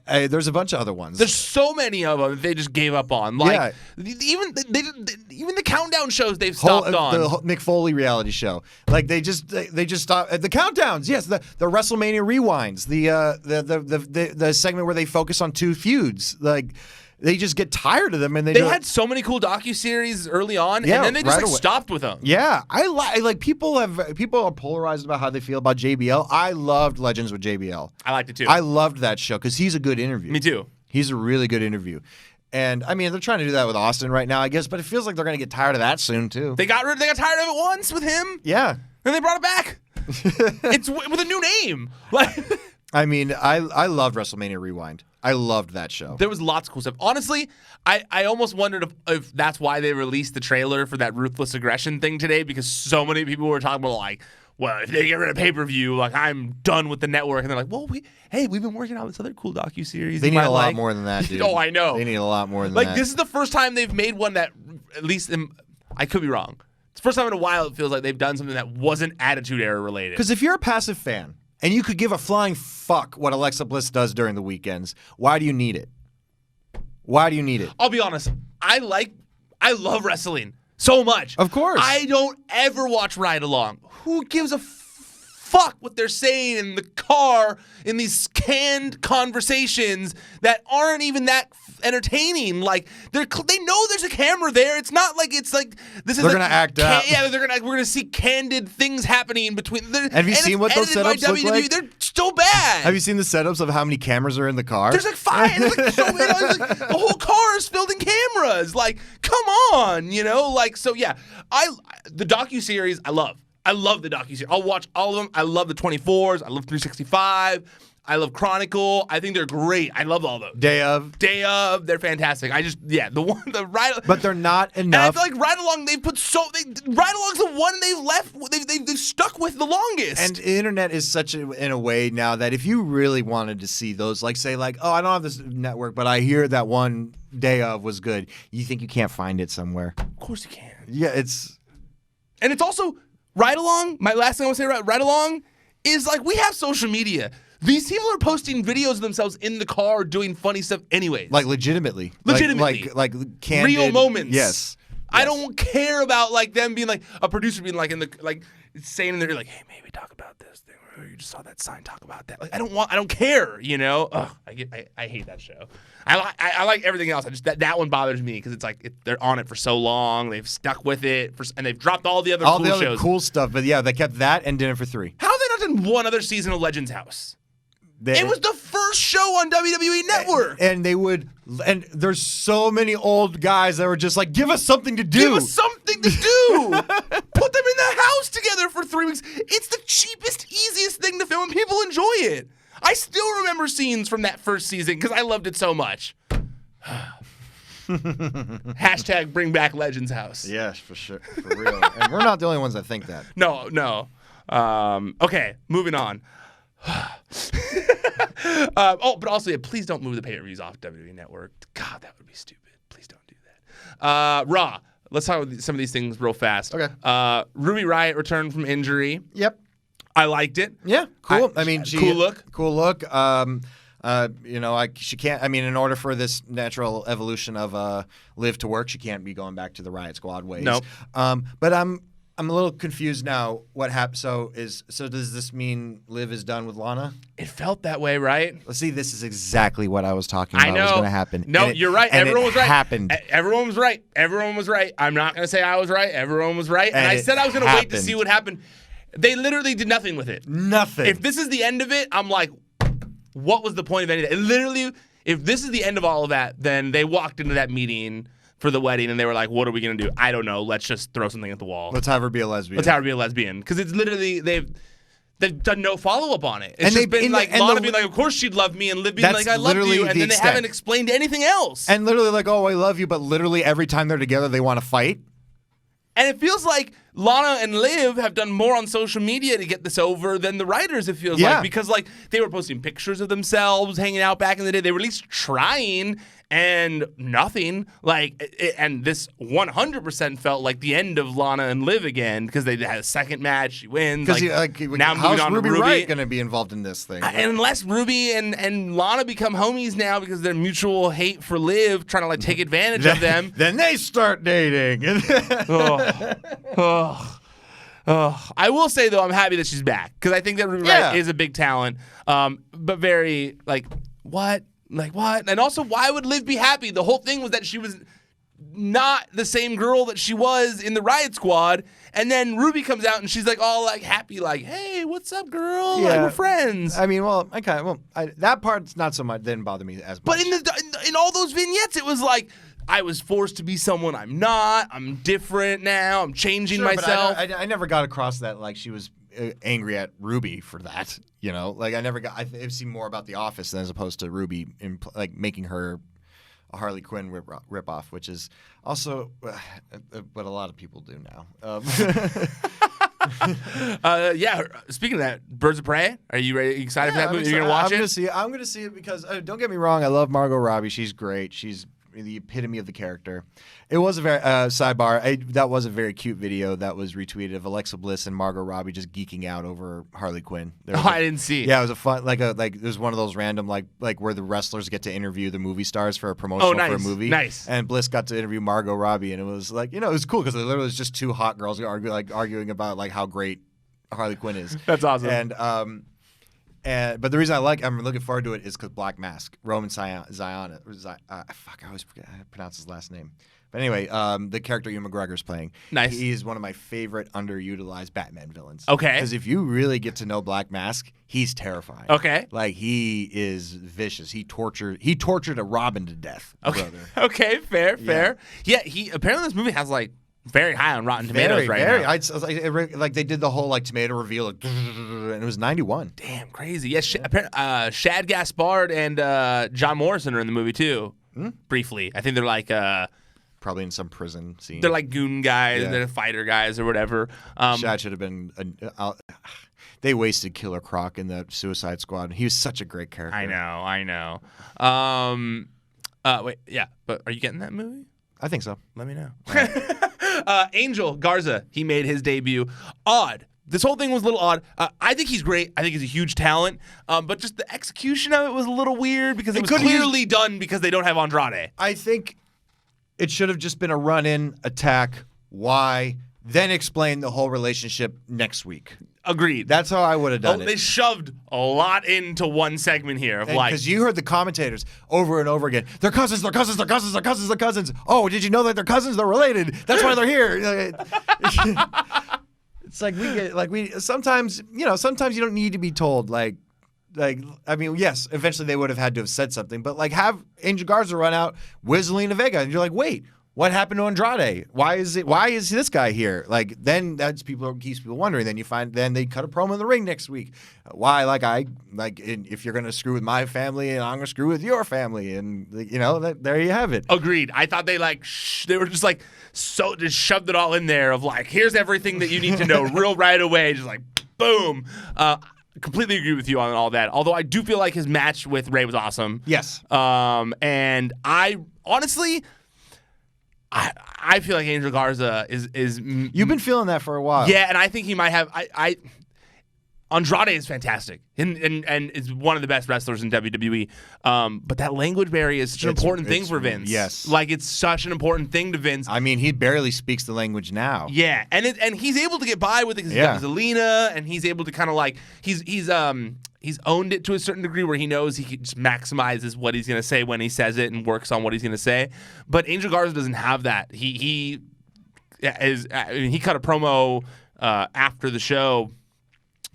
There's a bunch of other ones. There's so many of them that they just gave up on. Like even the countdown shows they've stopped on. The Mick Foley reality show. Like they just stopped the countdowns. Yes, the WrestleMania rewinds. The segment where they focus on two feuds. Like they just get tired of them, and they had so many cool docuseries early on, and then they just stopped with them. Yeah, I like people are polarized about how they feel about JBL. I loved Legends with JBL. I liked it too. I loved that show because he's a good interview. Me too. He's a really good interview, and I mean they're trying to do that with Austin right now, I guess, but it feels like they're going to get tired of that soon too. They got tired of it once with him. Yeah, and they brought it back. It's with a new name. Like. I mean, I loved WrestleMania Rewind. I loved that show. There was lots of cool stuff. Honestly, I almost wondered if that's why they released the trailer for that Ruthless Aggression thing today, because so many people were talking about, like, well, if they get rid of pay-per-view, like I'm done with the network. And they're like, well, we've been working on this other cool docuseries. They need a lot more than that, dude. Oh, I know. They need a lot more than like, that. This is the first time they've made one that, at least, I could be wrong. It's the first time in a while it feels like they've done something that wasn't Attitude Era related. Because if you're a passive fan, and you could give a flying fuck what Alexa Bliss does during the weekends, why do you need it? Why do you need it? I'll be honest. I love wrestling so much. Of course. I don't ever watch Ride Along. Who gives a fuck what they're saying in the car in these canned conversations that aren't even that entertaining? Like they know there's a camera there. It's not like this is. They're gonna act out. Yeah, we're gonna see candid things happening between. Have you seen what those setups look like? They're so bad. Have you seen the setups of how many cameras are in the car? There's like 5. The whole car is filled in cameras. Like, come on, so yeah. The docuseries I love. I love the docuseries. I'll watch all of them. I love the 24s. I love 365. I love Chronicle. I think they're great. I love all those. Day of. They're fantastic. The Ride. But they're not enough. And I feel like Ride Along, Ride Along's the one they've left. They've stuck with the longest. And the internet is such in a way now that if you really wanted to see those, like say like, oh, I don't have this network, but I hear that one Day of was good. You think you can't find it somewhere? Of course you can. Yeah, and it's also Ride Along. My last thing I want to say about Ride Along is like we have social media. These people are posting videos of themselves in the car doing funny stuff anyways. Like legitimately. Like candid. Real moments. Yes. I don't care about like them being like a producer being like in the like saying in there like, hey, maybe talk about this thing. Or you just saw that sign, talk about that. Like I don't care, Ugh, I hate that show. I like everything else. I just that one bothers me because it's like they're on it for so long. They've stuck with it and they've dropped all the other shows. Cool stuff, but yeah, they kept that and Dinner for Three. How have they not done one other season of Legends House? It was the first show on WWE Network. And there's so many old guys that were just like, give us something to do. Give us something to do. Put them in the house together for 3 weeks. It's the cheapest, easiest thing to film, and people enjoy it. I still remember scenes from that first season because I loved it so much. Hashtag bring back Legends House. Yes, for sure. For real. And we're not the only ones that think that. No. Okay, moving on. But also, please don't move the pay-per-views off WWE Network. God, that would be stupid. Please don't do that. Raw. Let's talk about some of these things real fast. Okay. Ruby Riott returned from injury. Yep. I liked it. Yeah, cool. Cool look. Cool look. She can't. I mean, in order for this natural evolution of Liv to work, she can't be going back to the Riott Squad ways. No. But I'm a little confused now. What happened? So does this mean Liv is done with Lana? It felt that way, right? Let's see. This is exactly what I was talking about. I know. Was going to happen. No, you're right. Everyone was right. Happened. Everyone was right. Everyone was right. I'm not going to say I was right. Everyone was right. And I said I was going to wait to see what happened. They literally did nothing with it. Nothing. If this is the end of it, I'm like, what was the point of any of that? Literally, if this is the end of all of that, then they walked into that meeting for the wedding and they were like, what are we going to do? I don't know. Let's just throw something at the wall. Let's have her be a lesbian. Because it's literally, they've done no follow-up on it. It's just been like, Lana being like, of course she'd love me, and Liv being like, I love you, and then they haven't explained anything else. And literally like, oh, I love you, but literally every time they're together, they want to fight. And it feels like Lana and Liv have done more on social media to get this over than the writers, it feels like. Because, like, they were posting pictures of themselves hanging out back in the day. They were at least trying, and nothing. And this 100% felt like the end of Lana and Liv again because they had a second match. She wins. Because now how's on Ruby to Ruby Riott going to be involved in this thing? And unless Ruby and Lana become homies now because of their mutual hate for Liv, trying to like take advantage of them, then they start dating. I will say though, I'm happy that she's back because I think that Ruby Riott is a big talent, but very what? And also, why would Liv be happy? The whole thing was that she was not the same girl that she was in the Riott Squad, and then Ruby comes out and she's like all like happy, like, "Hey, what's up, girl? Like, we're friends." I mean, that part's not so much didn't bother me as much. But in all those vignettes, it was like, I was forced to be someone I'm not. I'm different now. I'm changing myself. But I never got across that like she was angry at Ruby for that. You know, like I've seen more about The Office than as opposed to Ruby making her a Harley Quinn ripoff, which is also what a lot of people do now. Yeah. Speaking of that, Birds of Prey. Are you ready? Excited for that movie? You're gonna watch it? I'm gonna see it because don't get me wrong. I love Margot Robbie. She's great. She's the epitome of the character. It was a very sidebar. That was a very cute video that was retweeted of Alexa Bliss and Margot Robbie just geeking out over Harley Quinn. I didn't see. Yeah, it was a fun it was one of those random like where the wrestlers get to interview the movie stars for a promotional for a movie. Nice. And Bliss got to interview Margot Robbie, and it was like it was cool because it literally was just two hot girls arguing about like how great Harley Quinn is. That's awesome. But the reason I'm looking forward to it is because Black Mask, Roman Zion, I always forget how to pronounce his last name. But anyway, the character Ewan McGregor's playing. Nice. He's one of my favorite underutilized Batman villains. Okay. Because if you really get to know Black Mask, he's terrifying. Okay. Like he is vicious. He tortured a Robin to death. Okay. Brother. Okay. Fair. Yeah. He apparently this movie has like very high on Rotten Tomatoes now. Like they did the whole like tomato reveal, and it was 91. Damn, crazy. Yeah, Shad Gaspard and John Morrison are in the movie too. Briefly, I think they're like probably in some prison scene. They're like goon guys, they're fighter guys or whatever. Shad should have been. They wasted Killer Croc in the Suicide Squad. He was such a great character. I know. Wait, yeah, but are you getting that movie? I think so. Let me know. Angel Garza, he made his debut. Odd. This whole thing was a little odd. I think he's great. I think he's a huge talent. But just the execution of it was a little weird because it was clearly done because they don't have Andrade. I think it should have just been a run-in, attack, why, then explain the whole relationship next week. Agreed. That's how I would have done it. They shoved a lot into one segment here of like, because you heard the commentators over and over again. They're cousins. They're cousins. They're cousins. They're cousins. They're cousins. Oh, did you know that they're cousins? They're related. That's why they're here. It's like sometimes you don't need to be told like I mean, yes, eventually they would have had to have said something, but like have Angel Garza run out with Zelina Vega, and you're like, wait. What happened to Andrade? Why is this guy here? Like then keeps people wondering. Then they cut a promo in the ring next week. Why? If you're gonna screw with my family, and I'm gonna screw with your family, and there you have it. Agreed. I thought they were just like just shoved it all in there of like here's everything that you need to know real right away. Just like boom. Completely agree with you on all that. Although I do feel like his match with Ray was awesome. Yes. And I honestly. I feel like Angel Garza is. You've been feeling that for a while. Yeah, and I think he might have. Andrade is fantastic and is one of the best wrestlers in WWE. But that language barrier is such an important thing for Vince. Yes, like it's such an important thing to Vince. I mean, he barely speaks the language now. Yeah, and he's able to get by with it because he's got Zelina, and he's able to kind of like he's owned it to a certain degree where he knows he just maximizes what he's going to say when he says it and works on what he's going to say. But Angel Garza doesn't have that. He cut a promo after the show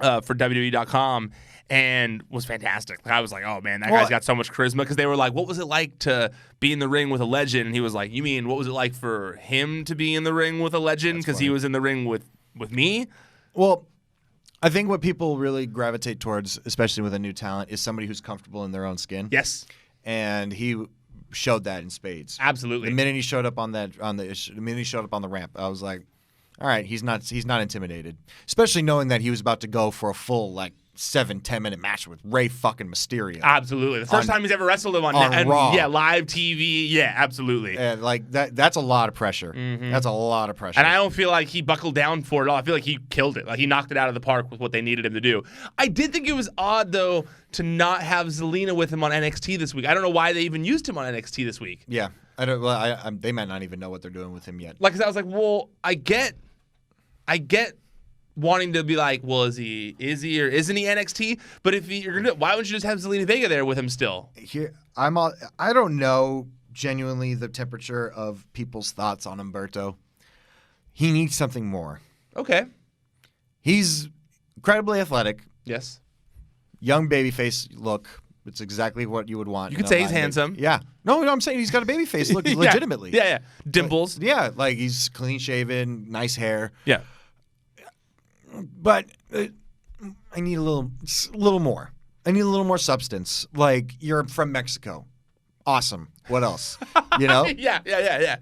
for WWE.com and was fantastic. I was like, oh man, that guy's got so much charisma because they were like, what was it like to be in the ring with a legend? And he was like, you mean what was it like for him to be in the ring with a legend because he was in the ring with me? Well, I think what people really gravitate towards, especially with a new talent, is somebody who's comfortable in their own skin. Yes. And he showed that in spades. Absolutely. The minute he showed up on the ramp, I was like, all right, he's not intimidated. Especially knowing that he was about to go for a full 7-10 minute match with Rey fucking Mysterio. Absolutely. The first time he's ever wrestled him on Raw. Yeah, live TV. Yeah, absolutely. And that's a lot of pressure. Mm-hmm. That's a lot of pressure. And I don't feel like he buckled down for it all. I feel like he killed it. Like he knocked it out of the park with what they needed him to do. I did think it was odd though to not have Zelina with him on NXT this week. I don't know why they even used him on NXT this week. Yeah. I don't. Well, they might not even know what they're doing with him yet. Like, 'cause I was like, well, I get wanting to be like, well, is he or isn't he NXT? But if you're gonna, why wouldn't you just have Zelina Vega there with him still? I don't know genuinely the temperature of people's thoughts on Humberto. He needs something more. Okay. He's incredibly athletic. Yes. Young babyface look. It's exactly what you would want. You could say he's handsome. Yeah. No, I'm saying he's got a babyface look legitimately. Yeah. Dimples. Like he's clean shaven, nice hair. Yeah. But I need a little more. I need a little more substance. Like, you're from Mexico. Awesome. What else? You know? Yeah.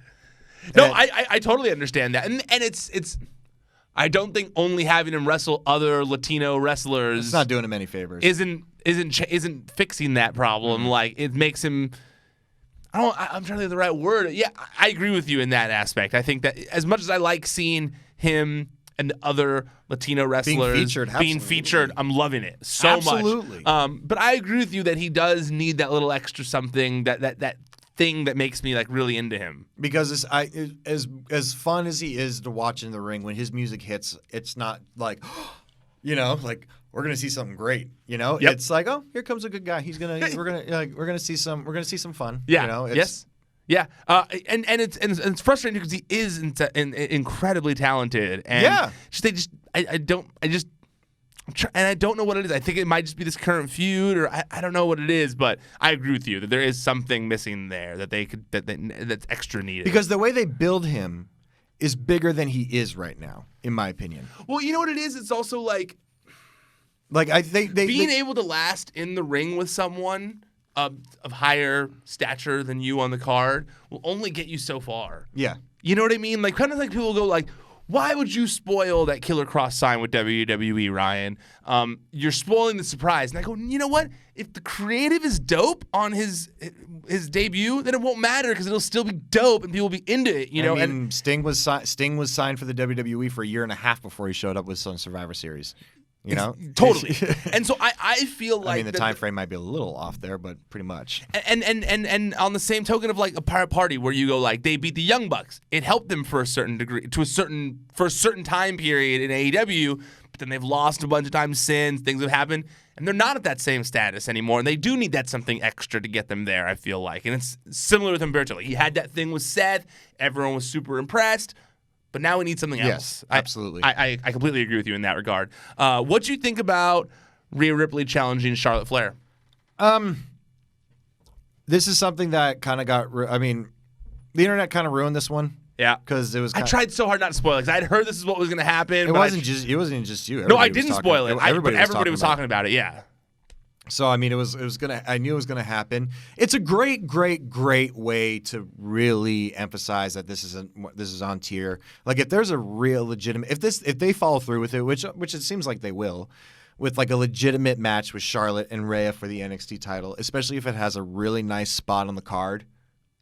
No, I totally understand that. And it's I don't think only having him wrestle other Latino wrestlers it's not doing him any favors. Isn't fixing that problem. Like it makes him. I'm trying to think of the right word. Yeah, I agree with you in that aspect. I think that as much as I like seeing him and other Latino wrestlers being featured, I'm loving it so much. But I agree with you that he does need that little extra something, that thing that makes me like really into him. Because as fun as he is to watch in the ring, when his music hits, it's not like, like we're gonna see something great. It's like, oh, here comes a good guy. We're gonna see some fun. Yeah. Yes. Yeah. And it's frustrating because he is incredibly talented. And I don't know what it is. I think it might just be this current feud, or I don't know what it is, but I agree with you that there is something missing there that's extra needed. Because the way they build him is bigger than he is right now, in my opinion. Well, you know what it is? It's also like being able to last in the ring with someone of higher stature than you on the card will only get you so far. Yeah. You know what I mean? Like, kind of like people go like, why would you spoil that Killer Kross sign with WWE, Ryan? You're spoiling the surprise. And I go, you know what? If the creative is dope on his debut, then it won't matter because it'll still be dope and people will be into it. And Sting was signed for the WWE for a year and a half before he showed up with some Survivor Series. Totally. And so I feel like the time frame might be a little off there, but pretty much. And on the same token of like a pirate party where you go like they beat the Young Bucks, it helped them for a certain degree for a certain time period in AEW, but then they've lost a bunch of times since things have happened, and they're not at that same status anymore, and they do need that something extra to get them there. I feel like, and it's similar with Humberto. Like, he had that thing with Seth, everyone was super impressed. But now we need something else. Yes, absolutely. I completely agree with you in that regard. What do you think about Rhea Ripley challenging Charlotte Flair? This is something that kind of the internet kind of ruined this one. Yeah, because it was. I tried so hard not to spoil it because I'd heard this is what was going to happen. It wasn't just you. Everybody no, I didn't spoil it. Everybody was talking about it. Yeah. So I knew it was gonna happen. It's a great way to really emphasize that this is on tier. Like, if there's a real legitimate, if they follow through with it, which it seems like they will, with like a legitimate match with Charlotte and Rhea for the NXT title, especially if it has a really nice spot on the card,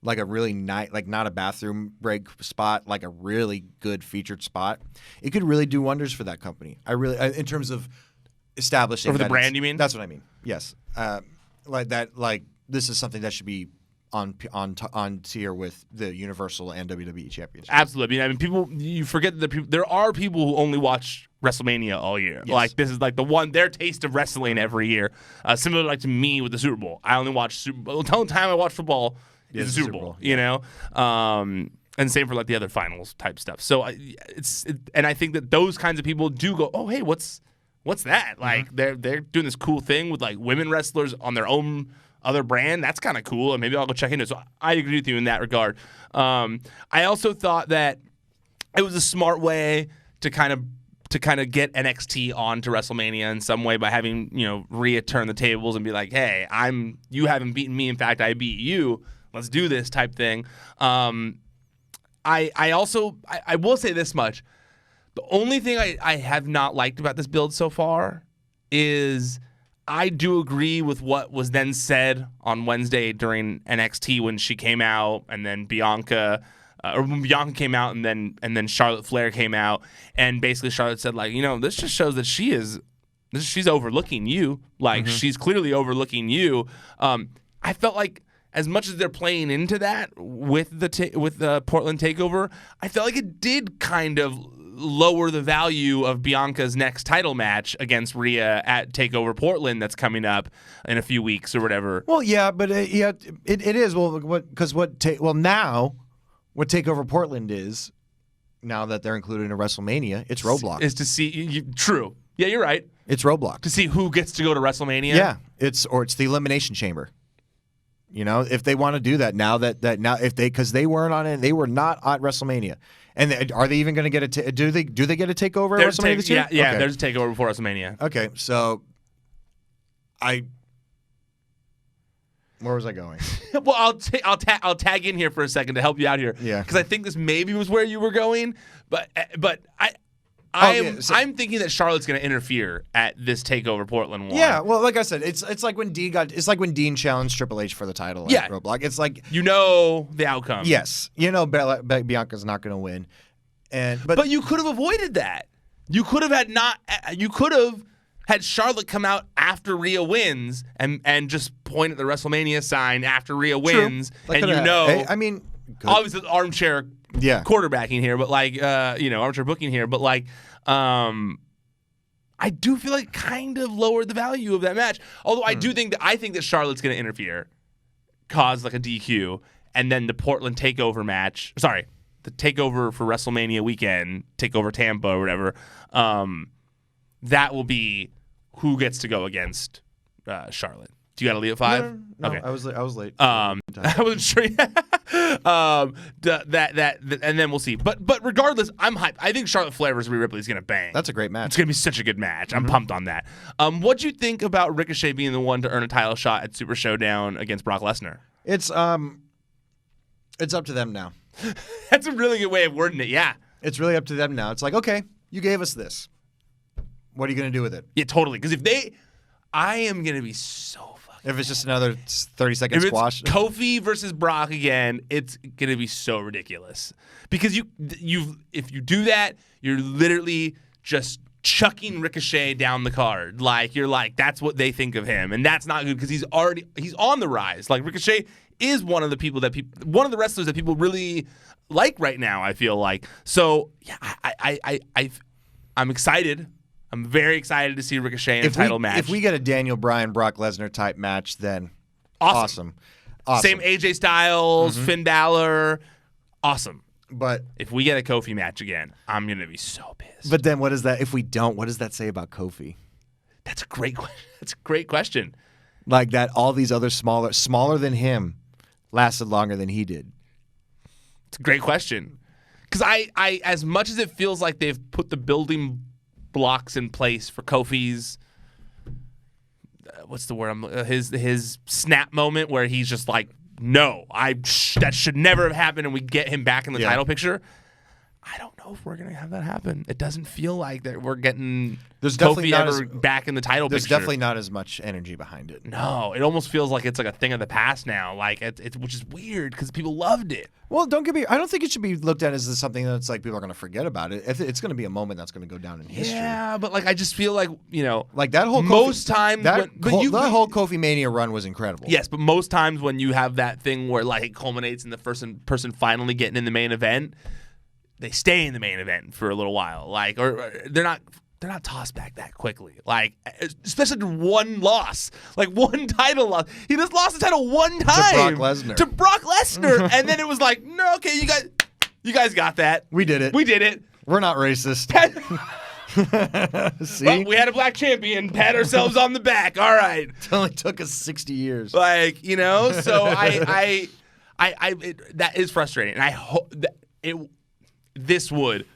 like a really nice, like not a bathroom break spot, like a really good featured spot, it could really do wonders for that company. In terms of establishing for the brand, you mean? That's what I mean. Yes, like this is something that should be on tier with the Universal and WWE Championship. Absolutely. I mean, you forget that there are people who only watch WrestleMania all year. Yes. Like, this is like their taste of wrestling every year. Similar like to me with the Super Bowl. I only watch Super Bowl. The only time I watch football is the Super Bowl. Yeah. And same for like the other finals type stuff. So and I think that those kinds of people do go, oh hey, what's that? Like, they're doing this cool thing with like women wrestlers on their own other brand. That's kind of cool, and maybe I'll go check into it. So I agree with you in that regard. I also thought that it was a smart way to kind of get NXT onto WrestleMania in some way by having Rhea turn the tables and be like, hey, you haven't beaten me. In fact, I beat you. Let's do this type thing. I will say this much. The only thing I have not liked about this build so far is I do agree with what was then said on Wednesday during NXT when she came out, and then Bianca came out, and then Charlotte Flair came out, and basically Charlotte said, like, this just shows that she's overlooking you. Like, she's clearly overlooking you. I felt like, as much as they're playing into that with the Portland takeover, I felt like it did kind of lower the value of Bianca's next title match against Rhea at TakeOver Portland that's coming up in a few weeks or whatever. Well, yeah, but it is. Well, now what TakeOver Portland is, now that they're included in a WrestleMania, it's Roadblock. Is to see true. Yeah, you're right. It's Roadblock. To see who gets to go to WrestleMania. Yeah, it's the Elimination Chamber. If they want to do that now because they weren't on it, they were not at WrestleMania. And are they even going to get a do they get a takeover at WrestleMania this year? Yeah, okay. There's a takeover before WrestleMania. Okay, so where was I going? Well, I'll tag in here for a second to help you out here. Yeah, because I think this maybe was where you were going, but I'm thinking that Charlotte's going to interfere at this Takeover Portland one. Yeah, well, like I said, it's like when Dean challenged Triple H for the title. At Roadblock. It's like the outcome. Yes, Bianca's not going to win, but you could have avoided that. You could have had Charlotte come out after Rhea wins and just point at the WrestleMania sign after Rhea wins, and obviously armchair quarterbacking here, but armchair booking here, but I do feel like kind of lowered the value of that match. Although I think that Charlotte's going to interfere, cause like a DQ, and then the Portland Takeover match. Sorry, the Takeover for WrestleMania weekend, Takeover Tampa or whatever. That will be who gets to go against Charlotte. Do you got to leave at 5? No, okay. I was late. I wasn't sure. And then we'll see. But regardless, I'm hyped. I think Charlotte Flair versus Rhea Ripley is gonna bang. That's a great match. It's gonna be such a good match. I'm pumped on that. What'd you think about Ricochet being the one to earn a title shot at Super ShowDown against Brock Lesnar? It's up to them now. That's a really good way of wording it. Yeah. It's really up to them now. It's like, okay, you gave us this. What are you gonna do with it? Yeah, totally. Because I am gonna be so. If it's just another 30-second squash. If it's Kofi versus Brock again, it's going to be so ridiculous. Because if you do that, you're literally just chucking Ricochet down the card. You're like, that's what they think of him. And that's not good because he's on the rise. Like, Ricochet is one of the wrestlers that people really like right now, I feel like. So, yeah, I'm excited. I'm very excited to see Ricochet in a title match. If we get a Daniel Bryan, Brock Lesnar type match, then awesome. Same AJ Styles, Finn Balor, awesome. But if we get a Kofi match again, I'm going to be so pissed. But then what is that? If we don't, what does that say about Kofi? That's a great question. Like that all these other smaller than him lasted longer than he did. It's a great question. Because I as much as it feels like they've put the building blocks in place for Kofi's what's the word? His snap moment where he's just like, no, that should never have happened, and we get him back in the title picture. I don't know if we're gonna have that happen. It doesn't feel like that we're getting Kofi back in the title picture. There's definitely not as much energy behind it. No, it almost feels like it's like a thing of the past now. Like it's which is weird because people loved it. Well, I don't think it should be looked at as something that's like people are going to forget about it. It's going to be a moment that's going to go down in history. Yeah, but I just feel like like that whole most times that whole Kofi Mania run was incredible. Yes, but most times when you have that thing where it culminates in the person finally getting in the main event, they stay in the main event for a little while, or they're not tossed back that quickly. Especially to one loss, one title loss. He just lost the title one time to Brock Lesnar, and then it was like, no, okay, you guys got that. We did it. We're not racist. See, well, we had a black champion. Pat ourselves on the back. All right. It only took us 60 years. So that is frustrating, and I hope that this would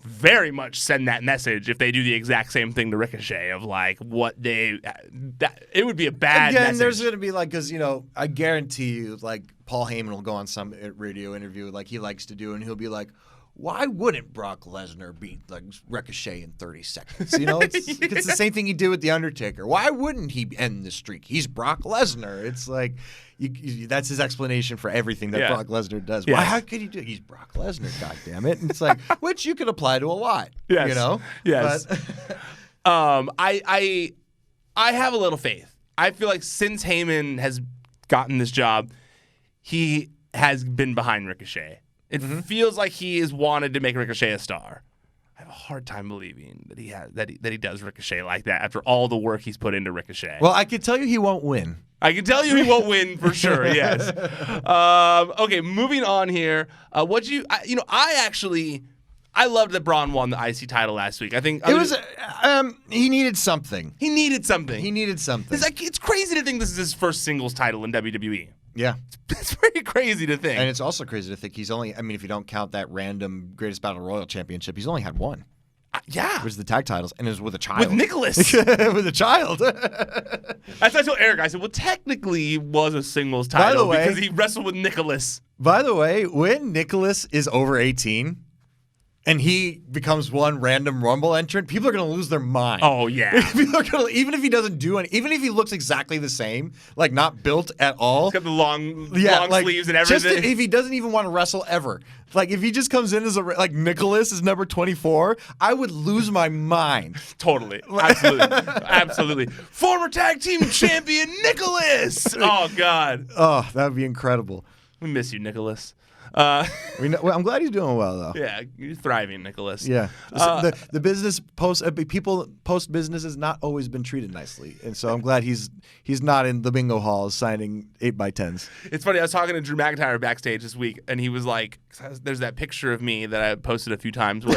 very much send that message if they do the exact same thing to Ricochet of what it would be a bad message. There's going to be because I guarantee you Paul Heyman will go on some radio interview he likes to do, and he'll be like, why wouldn't Brock Lesnar beat Ricochet in 30 seconds? It's the same thing he did with The Undertaker. Why wouldn't he end the streak? He's Brock Lesnar. It's like that's his explanation for everything that Brock Lesnar does. Yes. How could he do it? He's Brock Lesnar, goddammit. And it's like, which you could apply to a lot. Yes. Yes. But, I have a little faith. I feel like since Heyman has gotten this job, he has been behind Ricochet. It feels like he has wanted to make Ricochet a star. I have a hard time believing that he does Ricochet like that after all the work he's put into Ricochet. Well, I can tell you he won't win. I can tell you he won't win for sure. Yes. Okay, moving on here. I loved that Braun won the IC title last week. I think he needed something. It's crazy to think this is his first singles title in WWE. Yeah. It's pretty crazy to think. And it's also crazy to think he's only, if you don't count that random Greatest Battle Royal championship, he's only had one. Yeah. It was the tag titles, and it was with a child. With Nicholas. With a child. That's what I told Eric. I said, well, technically he was a singles title because he wrestled with Nicholas. By the way, when Nicholas is over 18, and he becomes one random Rumble entrant, people are going to lose their mind. Oh, yeah. People are gonna, even if he doesn't do any, even if he looks exactly the same, like not built at all. He's got the long sleeves and everything. Just if he doesn't even want to wrestle ever. Like, if he just comes in as like Nicholas is number 24, I would lose my mind. Totally. Absolutely. Absolutely. Former tag team champion Nicholas. Oh, God. Oh, that would be incredible. We miss you, Nicholas. I'm glad he's doing well, though. Yeah, you're thriving, Nicholas. Yeah. The business people post business has not always been treated nicely, and so I'm glad he's not in the bingo halls signing 8x10s. It's funny. I was talking to Drew McIntyre backstage this week, and he was like, "There's that picture of me that I posted a few times where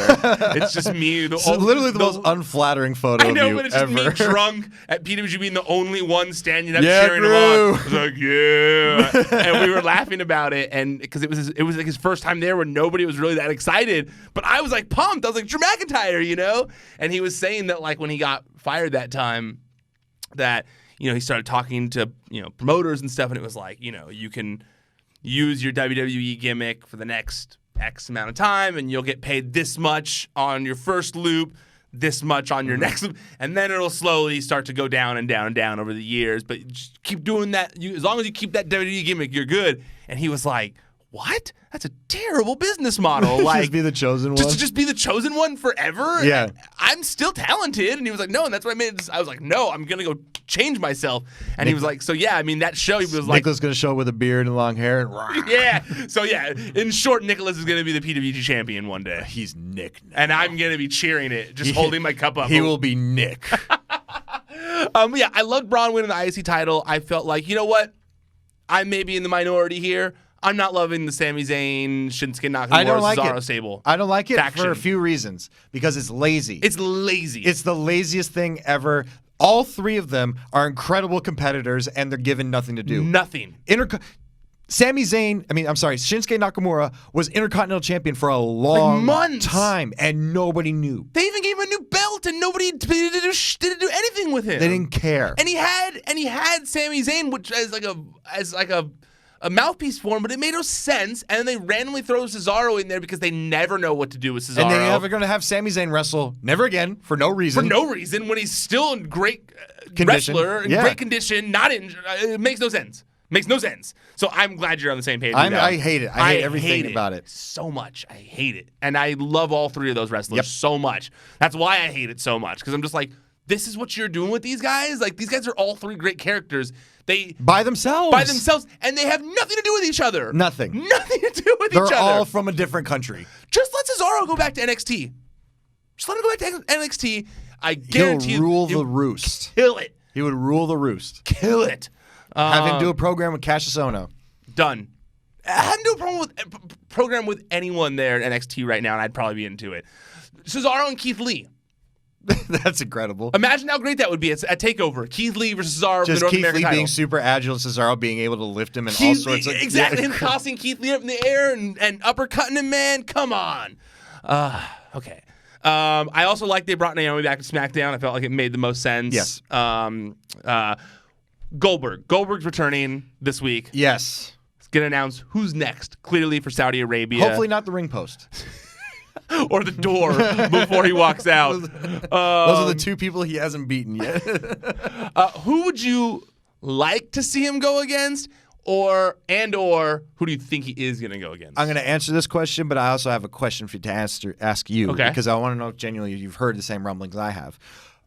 it's just me, literally the most unflattering photo of you ever." I know, but it's just me drunk at PWG being the only one standing up cheering him on. I was like, "Yeah," and we were laughing about it, and because it was like his first time there where nobody was really that excited, but I was like pumped. I was like, Drew McIntyre, you know? And he was saying that like when he got fired that time that, you know, he started talking to, you know, promoters and stuff, and it was like, you know, you can use your WWE gimmick for the next X amount of time and you'll get paid this much on your first loop, this much on your next loop, and then it'll slowly start to go down and down and down over the years, but just keep doing that. As long as you keep that WWE gimmick, you're good. And he was like, what? That's a terrible business model. Like, just be the chosen one. Just be the chosen one forever. Yeah, I'm still talented. And he was like, no, and that's what I made. I was like, no, I'm gonna go change myself. And he was like, so yeah, I mean that show. He was like, Nicholas gonna show up with a beard and long hair. And yeah. So yeah, in short, Nicholas is gonna be the PWG champion one day. He's Nick now. And I'm gonna be cheering it, just holding my cup up. He will be Nick. Yeah, I loved Braun winning the IC title. I felt like, you know what, I may be in the minority here. I'm not loving the Sami Zayn, Shinsuke Nakamura, Cesaro Sable. I don't like it faction. For a few reasons. Because it's lazy. It's lazy. It's the laziest thing ever. All three of them are incredible competitors, and they're given nothing to do. Nothing. Shinsuke Nakamura was Intercontinental Champion for a long time, and nobody knew. They even gave him a new belt, and nobody didn't do anything with him. They didn't care. And he had Sami Zayn, which as like a mouthpiece for him, but it made no sense. And then they randomly throw Cesaro in there because they never know what to do with Cesaro. And they're never going to have Sami Zayn wrestle never again for no reason. For no reason, when he's still in great wrestler, in great condition, not injured. It makes no sense. Makes no sense. So I'm glad you're on the same page. I hate it. I hate everything about it so much. I hate it, and I love all three of those wrestlers so much. That's why I hate it so much, because I'm just like, this is what you're doing with these guys? Like, these guys are all three great characters. They by themselves, and they have nothing to do with each other. Nothing to do with each other. They're all from a different country. Just let Cesaro go back to NXT. Just let him go back to NXT. I guarantee he'll rule the roost. Kill it. He would rule the roost. Kill it. Have him do a program with Cassius Ohno. Done. Have him do a program with anyone there at NXT right now, and I'd probably be into it. Cesaro and Keith Lee. That's incredible. Imagine how great that would be at TakeOver. Keith Lee versus Cesaro. Just for the North Keith American Lee title. being super agile, Cesaro being able to lift him and all sorts of exactly. Him tossing Keith Lee up in the air and uppercutting him. Man, come on. Okay. I also like they brought Naomi back to SmackDown. I felt like it made the most sense. Yes. Goldberg's returning this week. Yes. He's gonna announce who's next. Clearly for Saudi Arabia. Hopefully not the ring post. Or the door before he walks out. Those are the two people he hasn't beaten yet. Who would you like to see him go against, or who do you think he is going to go against? I'm going to answer this question, but I also have a question for you to ask you. Okay. Because I want to know if genuinely you've heard the same rumblings I have.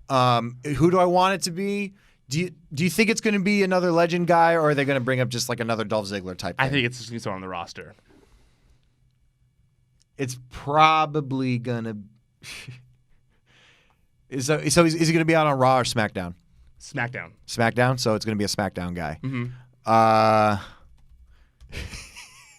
Who do I want it to be? Do you think it's going to be another legend guy, or are they going to bring up just like another Dolph Ziggler type thing? I think it's just going to be someone on the roster. It's probably gonna. So is he gonna be out on Raw or SmackDown? SmackDown. So it's gonna be a SmackDown guy. Mm-hmm.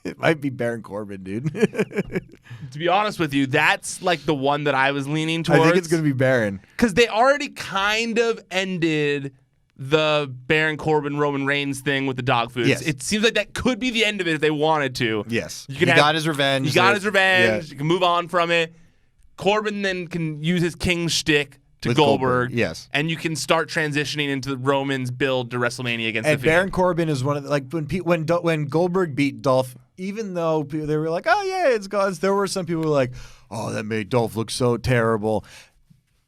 It might be Baron Corbin, dude. To be honest with you, that's like the one that I was leaning towards. I think it's gonna be Baron because they already kind of ended the Baron Corbin Roman Reigns thing with the dog food. Yes. It seems like that could be the end of it if they wanted to. Yes. He got his revenge. Yeah. You can move on from it. Corbin then can use his king shtick to Goldberg. Yes. And you can start transitioning into the Roman's build to WrestleMania against and the Baron Corbin is one of the, like when Goldberg beat Dolph even though they were like, oh, yeah, it's gone, there were some people who were like, oh, that made Dolph look so terrible.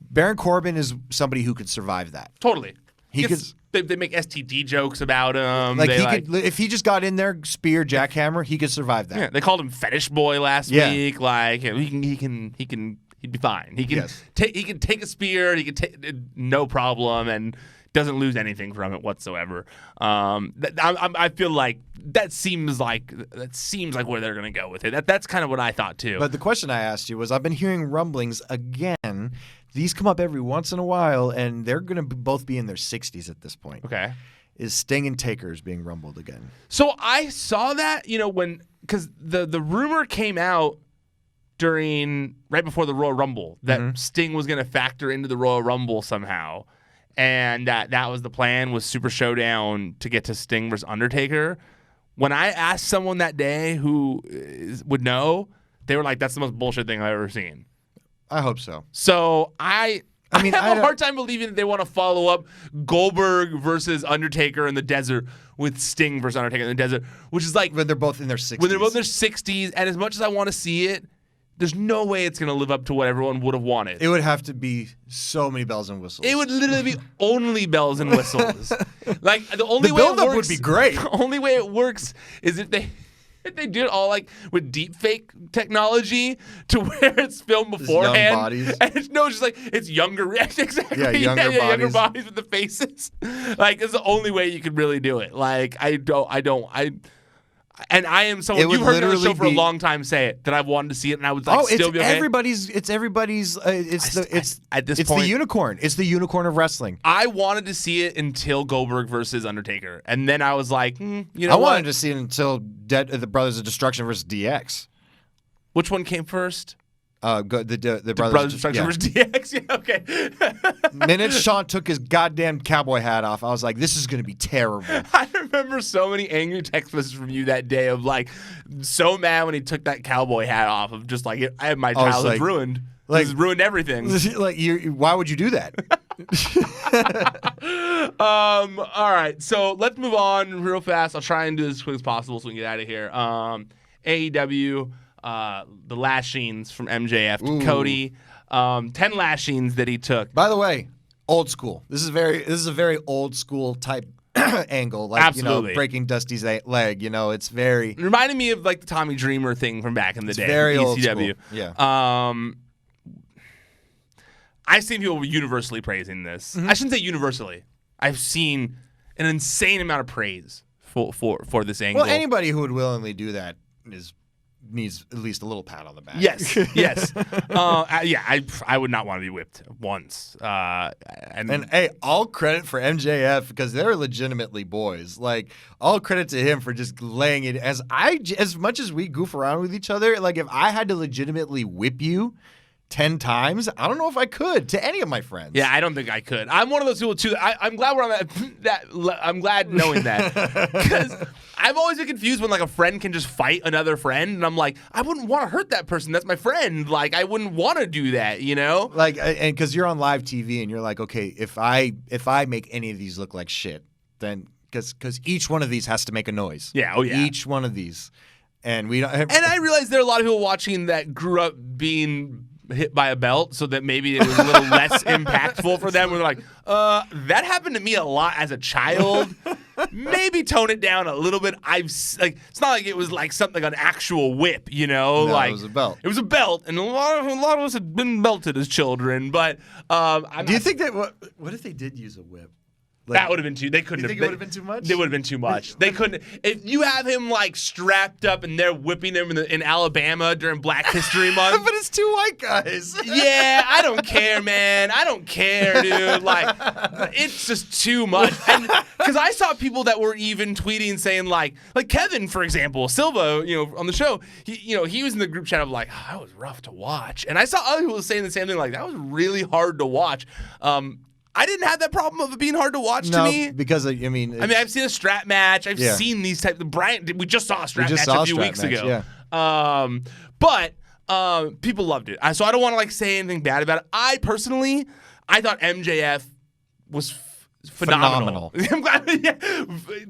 Baron Corbin is somebody who could survive that. Totally. He could. They make STD jokes about him. Like could, if he just got in there, spear, jackhammer, he could survive that. Yeah, they called him Fetish Boy last week. Like he'd be fine. He can he can take a spear. He can take no problem and doesn't lose anything from it whatsoever. I feel like that seems like where they're gonna go with it. That's kind of what I thought too. But the question I asked you was, I've been hearing rumblings again. These come up every once in a while, and they're going to both be in their 60s at this point. Okay. Is Sting and Taker's being rumbled again? So I saw that, because the rumor came out right before the Royal Rumble that Sting was going to factor into the Royal Rumble somehow, and that was the plan, was Super Showdown to get to Sting versus Undertaker. When I asked someone that day who would know, they were like, "That's the most bullshit thing I've ever seen." I hope so. So I have a hard time believing that they want to follow up Goldberg versus Undertaker in the desert with Sting versus Undertaker in the desert, which is like when they're both in their 60s. When they're both in their 60s, and as much as I want to see it, there's no way it's going to live up to what everyone would have wanted. It would have to be so many bells and whistles. It would literally be only bells and whistles. Like the only way it works would be great. The only way it works is if they do it all like with deep fake technology to where it's filmed beforehand. Young bodies. And it's younger. Exactly. Yeah, younger bodies with the faces. Like, it's the only way you could really do it. Like, I am someone, you've heard me on the show for a long time say it, that I've wanted to see it, and I would still be okay. It's the unicorn. It's the unicorn of wrestling. I wanted to see it until Goldberg versus Undertaker, and then I was like, I wanted to see it until the Brothers of Destruction versus DX. Which one came first? The Brothers of Destruction versus DX. Yeah, okay. Minute Sean took his goddamn cowboy hat off, I was like, this is going to be terrible. I remember so many angry text messages from you that day of like, so mad when he took that cowboy hat off, of just like, I have my childhood ruined. This has ruined everything. Like, why would you do that? All right, so let's move on real fast. I'll try and do this as quick as possible so we can get out of here. AEW. The lashings from MJF to Cody, 10 lashings that he took. By the way, old school. This is a very old school type angle, like Absolutely. Breaking Dusty's leg. It's very. It reminded me of like the Tommy Dreamer thing from back in the day. Very ECW. old school. Yeah. I've seen people universally praising this. I shouldn't say universally. I've seen an insane amount of praise for this angle. Well, anybody who would willingly do that needs at least a little pat on the back. Yes. I would not want to be whipped once. And hey, all credit for MJF, because they're legitimately boys. Like, all credit to him for just laying it. As much as we goof around with each other, like, if I had to legitimately whip you 10 times, I don't know if I could to any of my friends. Yeah, I don't think I could. I'm one of those people too. I'm glad we're on that. I'm glad knowing that, because I've always been confused when like a friend can just fight another friend, and I'm like, I wouldn't want to hurt that person. That's my friend. Like, I wouldn't want to do that. Like, and because you're on live TV and you're like, okay, if I make any of these look like shit, then because each one of these has to make a noise. Yeah. Oh yeah. Each one of these, and we don't. And I realize there are a lot of people watching that grew up being hit by a belt, so that maybe it was a little less impactful for them. Where they're like, that happened to me a lot as a child. Maybe tone it down a little bit. It's not like it was like something like an actual whip, No, like it was a belt. It was a belt, and a lot of us had been belted as children. But do you think that what if they did use a whip? Like, that would have been too. They couldn't. You think it would have been too much? It would have been too much. They couldn't. If you have him like strapped up and they're whipping him in Alabama during Black History Month, but it's two white guys. Yeah, I don't care, man. I don't care, dude. Like, it's just too much. And because I saw people that were even tweeting saying like Kevin, for example, Silva, on the show, he was in the group chat of like, oh, that was rough to watch, and I saw other people saying the same thing, like that was really hard to watch. I didn't have that problem of it being hard to watch to me. Because I've seen a strap match. I've seen these types of we just saw a strap match a few weeks ago. Yeah. But people loved it. So I don't want to say anything bad about it. I thought MJF was phenomenal. I'm glad. Yeah.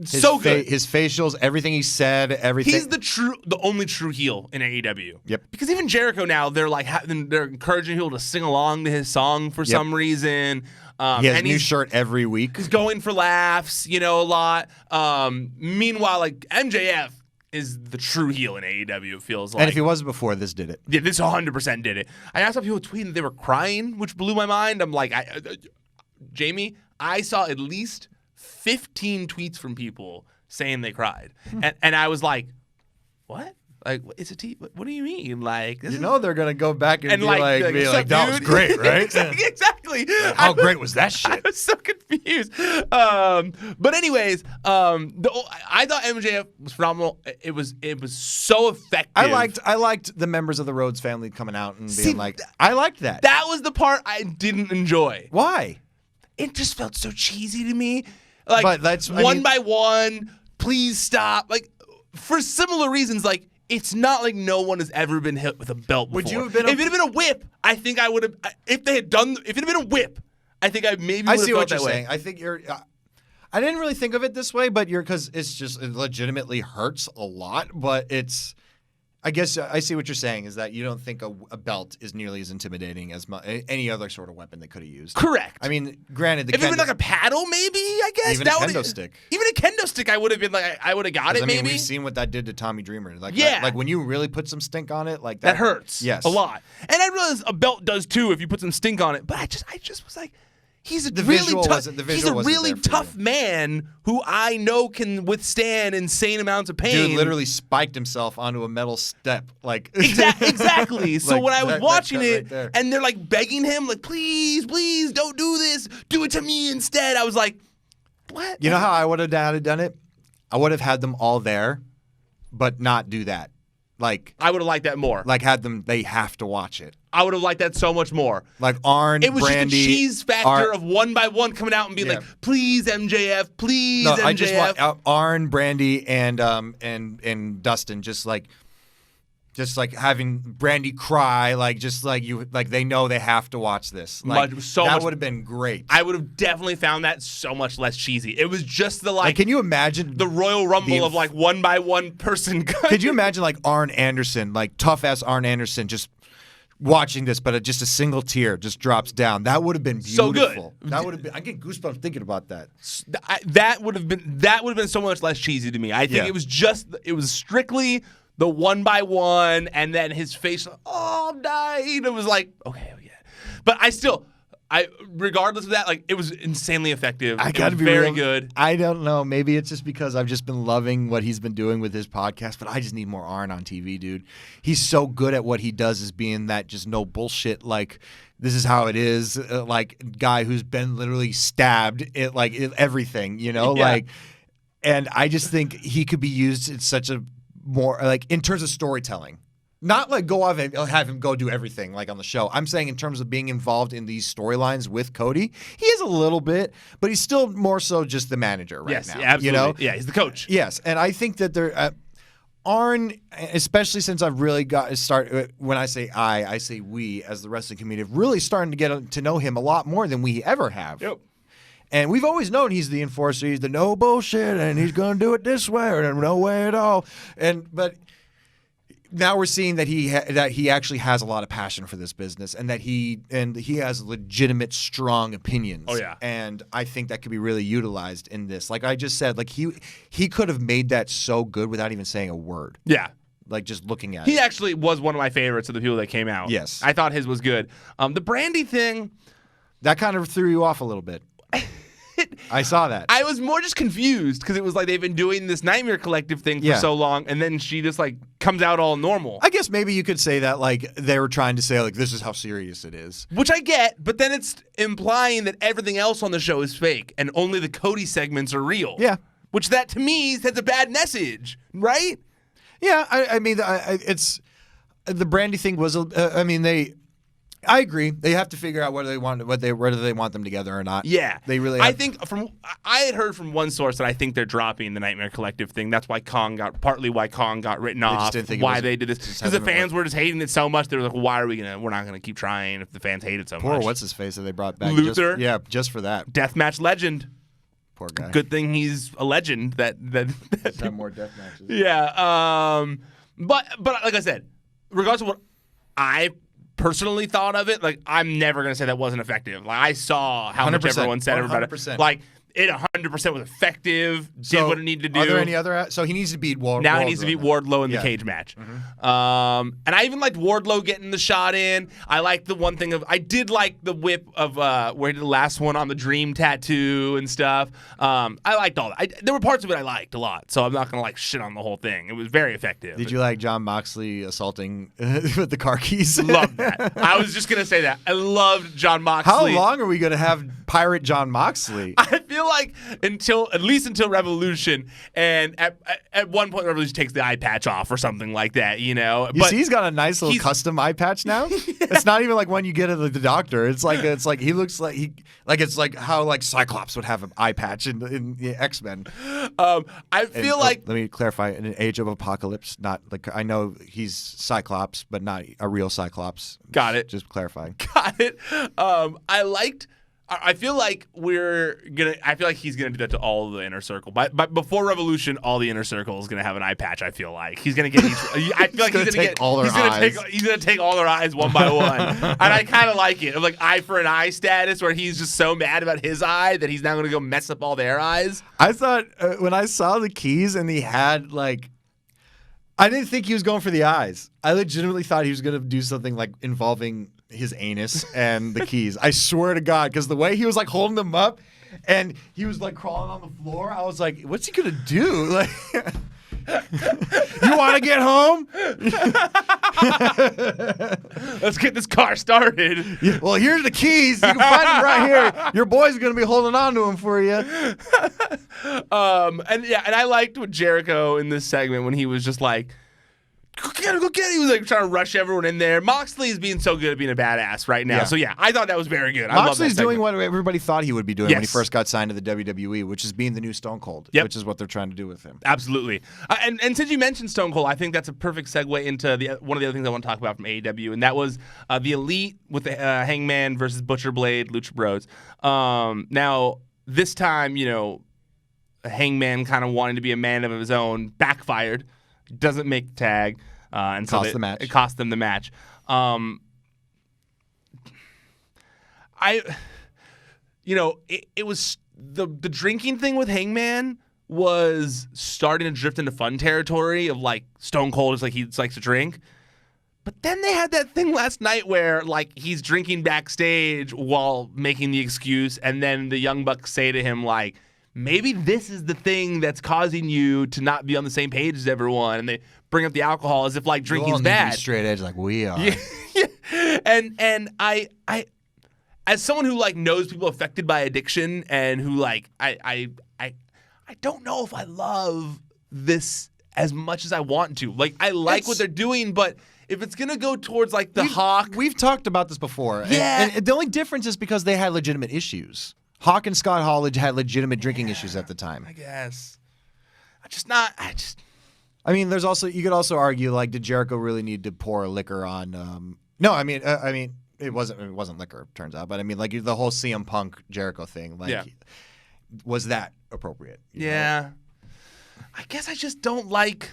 So good. His facials, everything he said, everything. He's the only true heel in AEW. Yep. Because even Jericho now, they're like they're encouraging people to sing along to his song for some reason. He has a new shirt every week. He's going for laughs, a lot. Meanwhile, like MJF is the true heel in AEW, it feels like. And if he wasn't before, this did it. Yeah, this 100% did it. I saw people tweeting that they were crying, which blew my mind. I'm like, Jamie, I saw at least 15 tweets from people saying they cried. And I was like, what? Like, it's a what do you mean? Like, they're going to go back and be like that was dude? great, right? Exactly. Like, how great was that shit? I was so confused. But anyways, I thought MJF was phenomenal. It was so effective. I liked the members of the Rhodes family coming out and being like, I liked that. That was the part I didn't enjoy. Why? It just felt so cheesy to me. Like, but that's one by one, please stop. Like, for similar reasons, like, it's not like no one has ever been hit with a belt before. Would you have been? If it had been a whip, I think I would have. If it had been a whip, I think I maybe would have felt that way. I see what you're saying. I think you're. I didn't really think of it this way, but because it legitimately hurts a lot. But it's. I guess I see what you're saying is that you don't think a belt is nearly as intimidating as any other sort of weapon they could have used. Correct. I mean, granted, if it had been like a paddle, maybe I guess even a kendo stick. Even a kendo stick, I would have been like, I would have got it. Maybe we've seen what that did to Tommy Dreamer. Like, yeah, like when you really put some stink on it, like that hurts. Yes, a lot. And I realize a belt does too if you put some stink on it. But I just was like. He's a really tough man who I know can withstand insane amounts of pain. Dude literally spiked himself onto a metal step. Like exactly. So like when I was watching it, right and they're like begging him, like, please, don't do this. Do it to me instead. I was like, what? You know how I would have done it? I would have had them all there, but not do that. Like I would have liked that more. Like had them, they have to watch it. I would have liked that so much more. Like Arn, it was Brandy, just the cheese factor of one by one coming out and being like, please MJF, please MJF. I just want Arn, Brandy, and Dustin just like having Brandy cry, like they know they have to watch this. Like that would have been great. I would have definitely found that so much less cheesy. It was just the like. Can you imagine the Royal Rumble of like one by one person? Could you imagine like Arn Anderson, like tough ass Arn Anderson, just watching this, but just a single tear just drops down? That would have been beautiful. So good. That would have been. I get goosebumps thinking about that. That would have been so much less cheesy to me. I think it was strictly the one by one, and then his face, I'm dying. It was like, okay, yeah. But regardless of that, like it was insanely effective. I gotta be very good. I don't know. Maybe it's just because I've just been loving what he's been doing with his podcast, but I just need more Arn on TV, dude. He's so good at what he does as being that just no bullshit, like this is how it is, like guy who's been literally stabbed at like everything, like, and I just think he could be used in such a more like in terms of storytelling, not like go off and have him go do everything like on the show. I'm saying in terms of being involved in these storylines with Cody, he is a little bit, but he's still more so just the manager right now. Yes, absolutely. Yeah, he's the coach. Yes, and I think that they're Arn, especially since I've really got to start. When I say I say we as the wrestling community, have really starting to get to know him a lot more than we ever have. Yep. And we've always known he's the enforcer. He's the no bullshit, and he's going to do it this way or no way at all. But now we're seeing that he actually has a lot of passion for this business, and that he has legitimate, strong opinions. Oh yeah. And I think that could be really utilized in this. Like I just said, like he could have made that so good without even saying a word. Yeah. Like just looking at it. He actually was one of my favorites of the people that came out. Yes. I thought his was good. The Brandy thing, that kind of threw you off a little bit. I saw that. I was more just confused because it was like they've been doing this Nightmare Collective thing for so long, and then she just like comes out all normal. I guess maybe you could say that like they were trying to say like this is how serious it is. Which I get, but then it's implying that everything else on the show is fake and only the Cody segments are real. Yeah. Which that to me sends a bad message, right? Yeah, I mean, it's the Brandy thing was. I agree. They have to figure out whether they want them together or not. Yeah, they really. I think I had heard from one source that I think they're dropping the Nightmare Collective thing. That's why Kong got written off. Why they did this because the fans were just hating it so much. They were like, "Why are we gonna? We're not gonna keep trying if the fans hate it so much." Poor what's his face that they brought back. Luther. Just for that deathmatch legend. Poor guy. Good thing he's a legend. That have more death matches. Yeah. But like I said, regardless of what I personally thought of it, like I'm never gonna say that wasn't effective. Like I saw how much everyone said about it. Like it 100% was effective. Did what it needed to do. Are there any other? So he needs to beat Wardlow. Now he needs to beat Wardlow in the cage match. And I even liked Wardlow getting the shot in. I liked the one thing I did like the whip of where he did the last one on the Dream tattoo and stuff. I liked all that. There were parts of it I liked a lot, so I'm not gonna like shit on the whole thing. It was very effective. Did you like John Moxley assaulting with the car keys? Love that. I was just gonna say that. I loved John Moxley. How long are we gonna have Pirate John Moxley? I feel like at least until Revolution, and at one point Revolution takes the eye patch off or something like that, you know. You see, he's got a nice little custom eye patch now. It's not even like when you get at the doctor. It's like he looks like it's like how like Cyclops would have an eye patch in the X-Men. I feel like let me clarify: in an age of apocalypse, not like I know he's Cyclops, but not a real Cyclops. Got it. Just clarifying. Got it. I feel like he's gonna do that to all of the inner circle. But before Revolution, all the inner circle is gonna have an eye patch. I feel like he's gonna get each. I feel like he's gonna take all their eyes. He's gonna take all their eyes one by one, and I kind of like it. Like eye for an eye status, where he's just so mad about his eye that he's now gonna go mess up all their eyes. I thought when I saw the keys and he had like. I didn't think he was going for the eyes. I legitimately thought he was going to do something like involving his anus and the keys. I swear to God, because the way he was like holding them up and he was like crawling on the floor, I was like, what's he going to do? Like, you want to get home? Let's get this car started. Yeah, well, here's the keys. You can find them right here. Your boy's going to be holding on to them for you. And I liked what Jericho in this segment when he was just like, go get it. He was like trying to rush everyone in there. Moxley is being so good at being a badass right now. Yeah. So yeah, I thought that was very good. Moxley's doing what everybody thought he would be doing when he first got signed to the WWE, which is being the new Stone Cold, which is what they're trying to do with him. Absolutely. And since you mentioned Stone Cold, I think that's a perfect segue into one of the other things I want to talk about from AEW, and that was the Elite with the Hangman versus Butcher Blade, Lucha Bros. Now, this time, you know, Hangman kind of wanting to be a man of his own backfired. Doesn't make the tag. And so it cost them the match. It was the drinking thing with Hangman was starting to drift into fun territory of like Stone Cold is like he likes to drink. But then they had that thing last night where like he's drinking backstage while making the excuse, and then the Young Bucks say to him like, maybe this is the thing that's causing you to not be on the same page as everyone, and they bring up the alcohol as if like drinking's bad. Straight edge like we are. Yeah. And I as someone who like knows people affected by addiction and who like I don't know if I love this as much as I want to. Like I like what they're doing, but if it's gonna go towards like the Hawk, we've talked about this before. Yeah. And the only difference is because they had legitimate issues. Hawk and Scott Hall had legitimate drinking issues at the time. I guess. I mean, there's also you could also argue like, did Jericho really need to pour liquor on? No, I mean, it wasn't liquor. Turns out, but I mean, like the whole CM Punk Jericho thing. Like, was that appropriate? You know? I guess I just don't like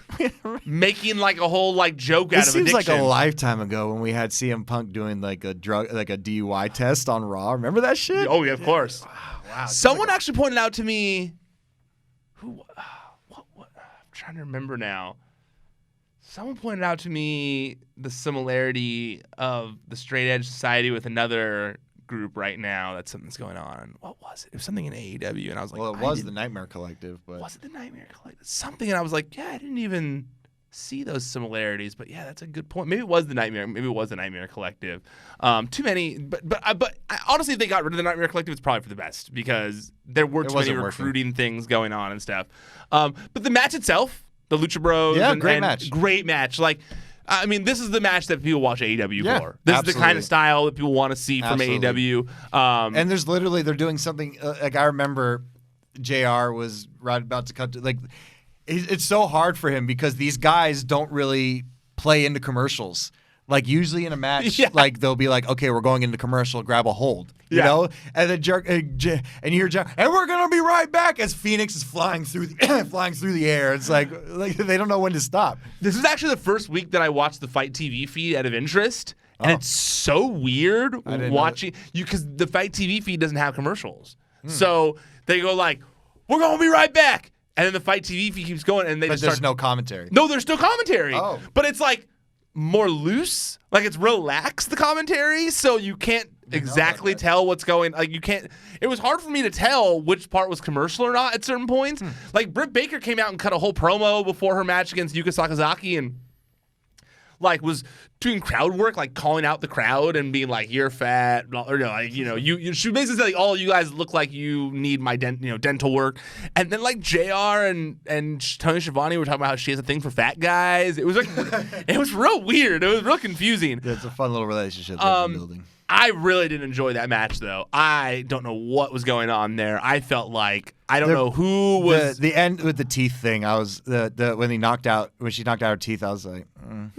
making like a whole like joke out of addiction. It seems like a lifetime ago when we had CM Punk doing like a DUI test on Raw. Remember that shit? Oh yeah, of course. Wow. Someone actually pointed out to me. I'm trying to remember now. Someone pointed out to me the similarity of the Straight Edge Society with another group right now that something's going on. What was it? It was something in AEW, and I was like, well, it was the Nightmare Collective, but was it the Nightmare Collective? Something, and I was like, yeah, I didn't even see those similarities, but yeah, that's a good point. Maybe it was the Nightmare. Maybe it was the Nightmare Collective. Too many, but honestly, if they got rid of the Nightmare Collective, it's probably for the best because there were too many recruiting things going on and stuff. But the match itself, the Lucha Bros, great match. Like, I mean, this is the match that people watch AEW for. This is the kind of style that people want to see from AEW. And they're doing something like I remember JR was right about to cut to, like, it's so hard for him because these guys don't really play into commercials. Like usually in a match, Yeah. like they'll be like, okay, we're going into commercial, grab a hold, you know, and then and you hear Jerk, and we're gonna be right back as Phoenix is flying through the air. It's like they don't know when to stop. This is actually the first week that I watched the Fight TV feed out of interest, and it's so weird watching you because the Fight TV feed doesn't have commercials, so they go like, "We're gonna be right back," and then the Fight TV feed keeps going, and But there's no commentary. No, there's no commentary. Oh. But it's like more loose. Like it's relaxed, the commentary, so you can't exactly tell what's going. Like you can't. It was hard for me to tell which part was commercial or not at certain points. Like Britt Baker came out and cut a whole promo before her match against Yuka Sakazaki and like was doing crowd work, like calling out the crowd and being like, "You're fat," or you should basically say like, "All you guys look like you need my dental work." And then like JR and Tony Schiavone were talking about how she has a thing for fat guys. It was like it was real weird. It was real confusing. It's a fun little relationship they're building. I really didn't enjoy that match though. I don't know what was going on there. I felt like I don't know who was the end with the teeth thing. I was when she knocked out her teeth. I was like,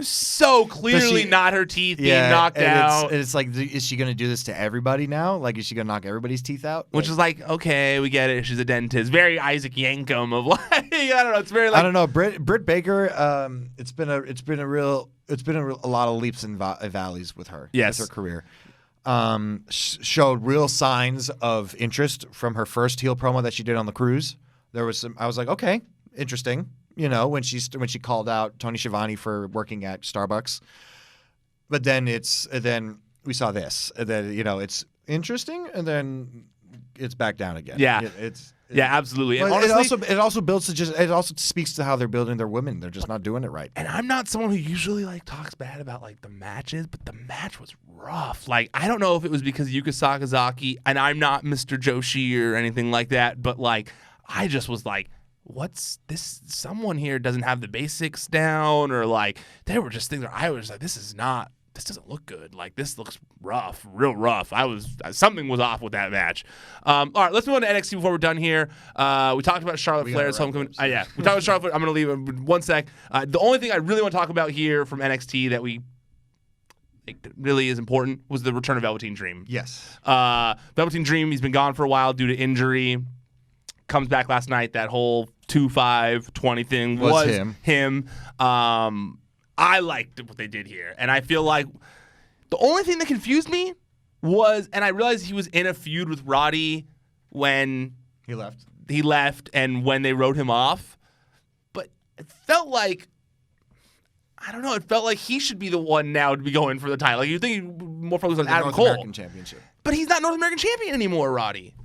so clearly not her teeth being knocked out. It's like, is she going to do this to everybody now? Like, is she going to knock everybody's teeth out? Which is like, okay, we get it. She's a dentist. Very Isaac Yankem of like, I don't know. It's very like I don't know. Britt Baker. It's been a lot of leaps and valleys with her. Yes, with her career. Showed real signs of interest from her first heel promo that she did on the cruise. There was some. I was like, okay, interesting. When she called out Tony Schiavone for working at Starbucks, but then we saw this, and then it's interesting, and then it's back down again. Yeah, absolutely. And honestly, it also builds to it also speaks to how they're building their women. They're just not doing it right. And I'm not someone who usually like talks bad about like the matches, but the match was rough. Like I don't know if it was because Yuka Sakazaki, and I'm not Mr. Joshi or anything like that, but like I just was like, what's this? Someone here doesn't have the basics down, or like there were just things where I was like, this doesn't look good. Like this looks rough, real rough. Something was off with that match. All right, let's move on to NXT before we're done here. We talked about Charlotte Flair's homecoming. We talked about Charlotte Flair. I'm going to leave it 1 sec. The only thing I really want to talk about here from NXT that we think really is important was the return of Velveteen Dream. Yes. Velveteen Dream, he's been gone for a while due to injury. Comes back last night. That whole 2-5-20 thing was him. I liked what they did here. And I feel like the only thing that confused me was, and I realized he was in a feud with Roddy when he left and when they wrote him off. But it felt like, I don't know, it felt like he should be the one now to be going for the title. Like you think more focused on Adam Cole. American Championship. But he's not North American Champion anymore, Roddy.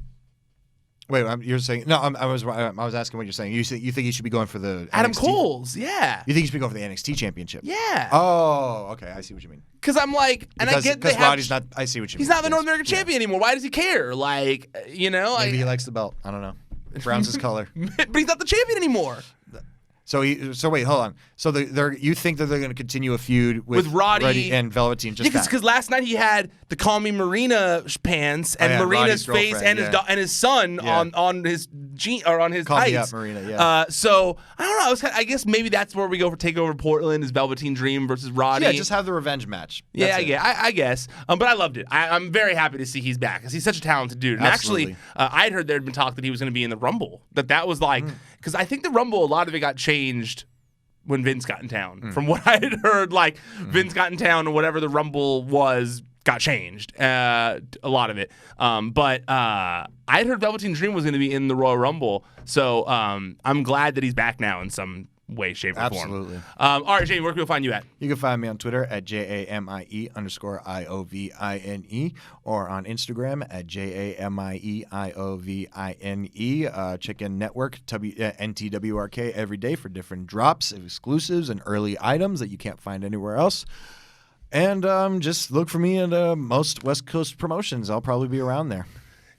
Wait, you're saying no? I was asking what you're saying. You think he should be going for the Adam NXT? Cole's? Yeah. You think he should be going for the NXT Championship? Yeah. Oh, okay. I see what you mean. Because I'm like, and I get because Roddy's not. I see what you mean. He's not the North American Champion anymore. Why does he care? Like, maybe he likes the belt. I don't know. Brown's his color. But he's not the champion anymore. So wait, hold on. So you think that they're going to continue a feud with Roddy and Velveteen? Just because last night he had the Call Me Marina pants and Marina's face and his son on his on his Call tights. Me Up, Marina. Yeah. So I don't know. I guess maybe that's where we go for Takeover Portland is Velveteen Dream versus Roddy. Yeah, just have the revenge match. I guess. But I loved it. I'm very happy to see he's back because he's such a talented dude. And actually, I'd heard there had been talk that he was going to be in the Rumble. That was like. Because I think the Rumble, a lot of it got changed when Vince got in town. From what I had heard, like Vince got in town and whatever the Rumble was got changed. A lot of it. But I had heard Velveteen Dream was going to be in the Royal Rumble. So I'm glad that he's back now in some way, shape, or form. Absolutely. All right, Shane, where can we find you at? You can find me on Twitter at JAMIE_IOVINE or on Instagram at JAMIEIOVINE. Chicken Network, NTWRK every day for different drops, exclusives, and early items that you can't find anywhere else. And just look for me at most West Coast promotions. I'll probably be around there.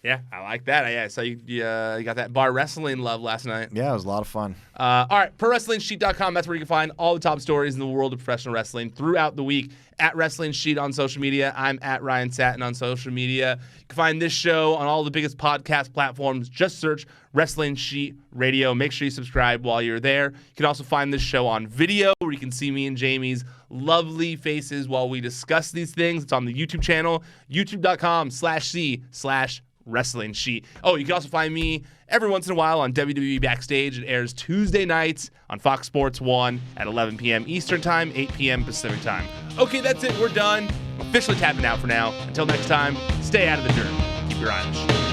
Yeah, I like that. I saw you got that bar wrestling love last night. Yeah, it was a lot of fun. All right, ProWrestlingSheet.com. That's where you can find all the top stories in the world of professional wrestling throughout the week. At Wrestling Sheet on social media. I'm at Ryan Satin on social media. You can find this show on all the biggest podcast platforms. Just search Wrestling Sheet Radio. Make sure you subscribe while you're there. You can also find this show on video where you can see me and Jamie's lovely faces while we discuss these things. It's on the YouTube channel, youtube.com/C/Wrestling Sheet. Oh, you can also find me every once in a while on WWE Backstage. It airs Tuesday nights on Fox Sports 1 at 11 p.m. Eastern Time, 8 p.m. Pacific Time. Okay, that's it. We're done. Officially tapping out for now. Until next time, stay out of the dirt. Keep your eye on the show.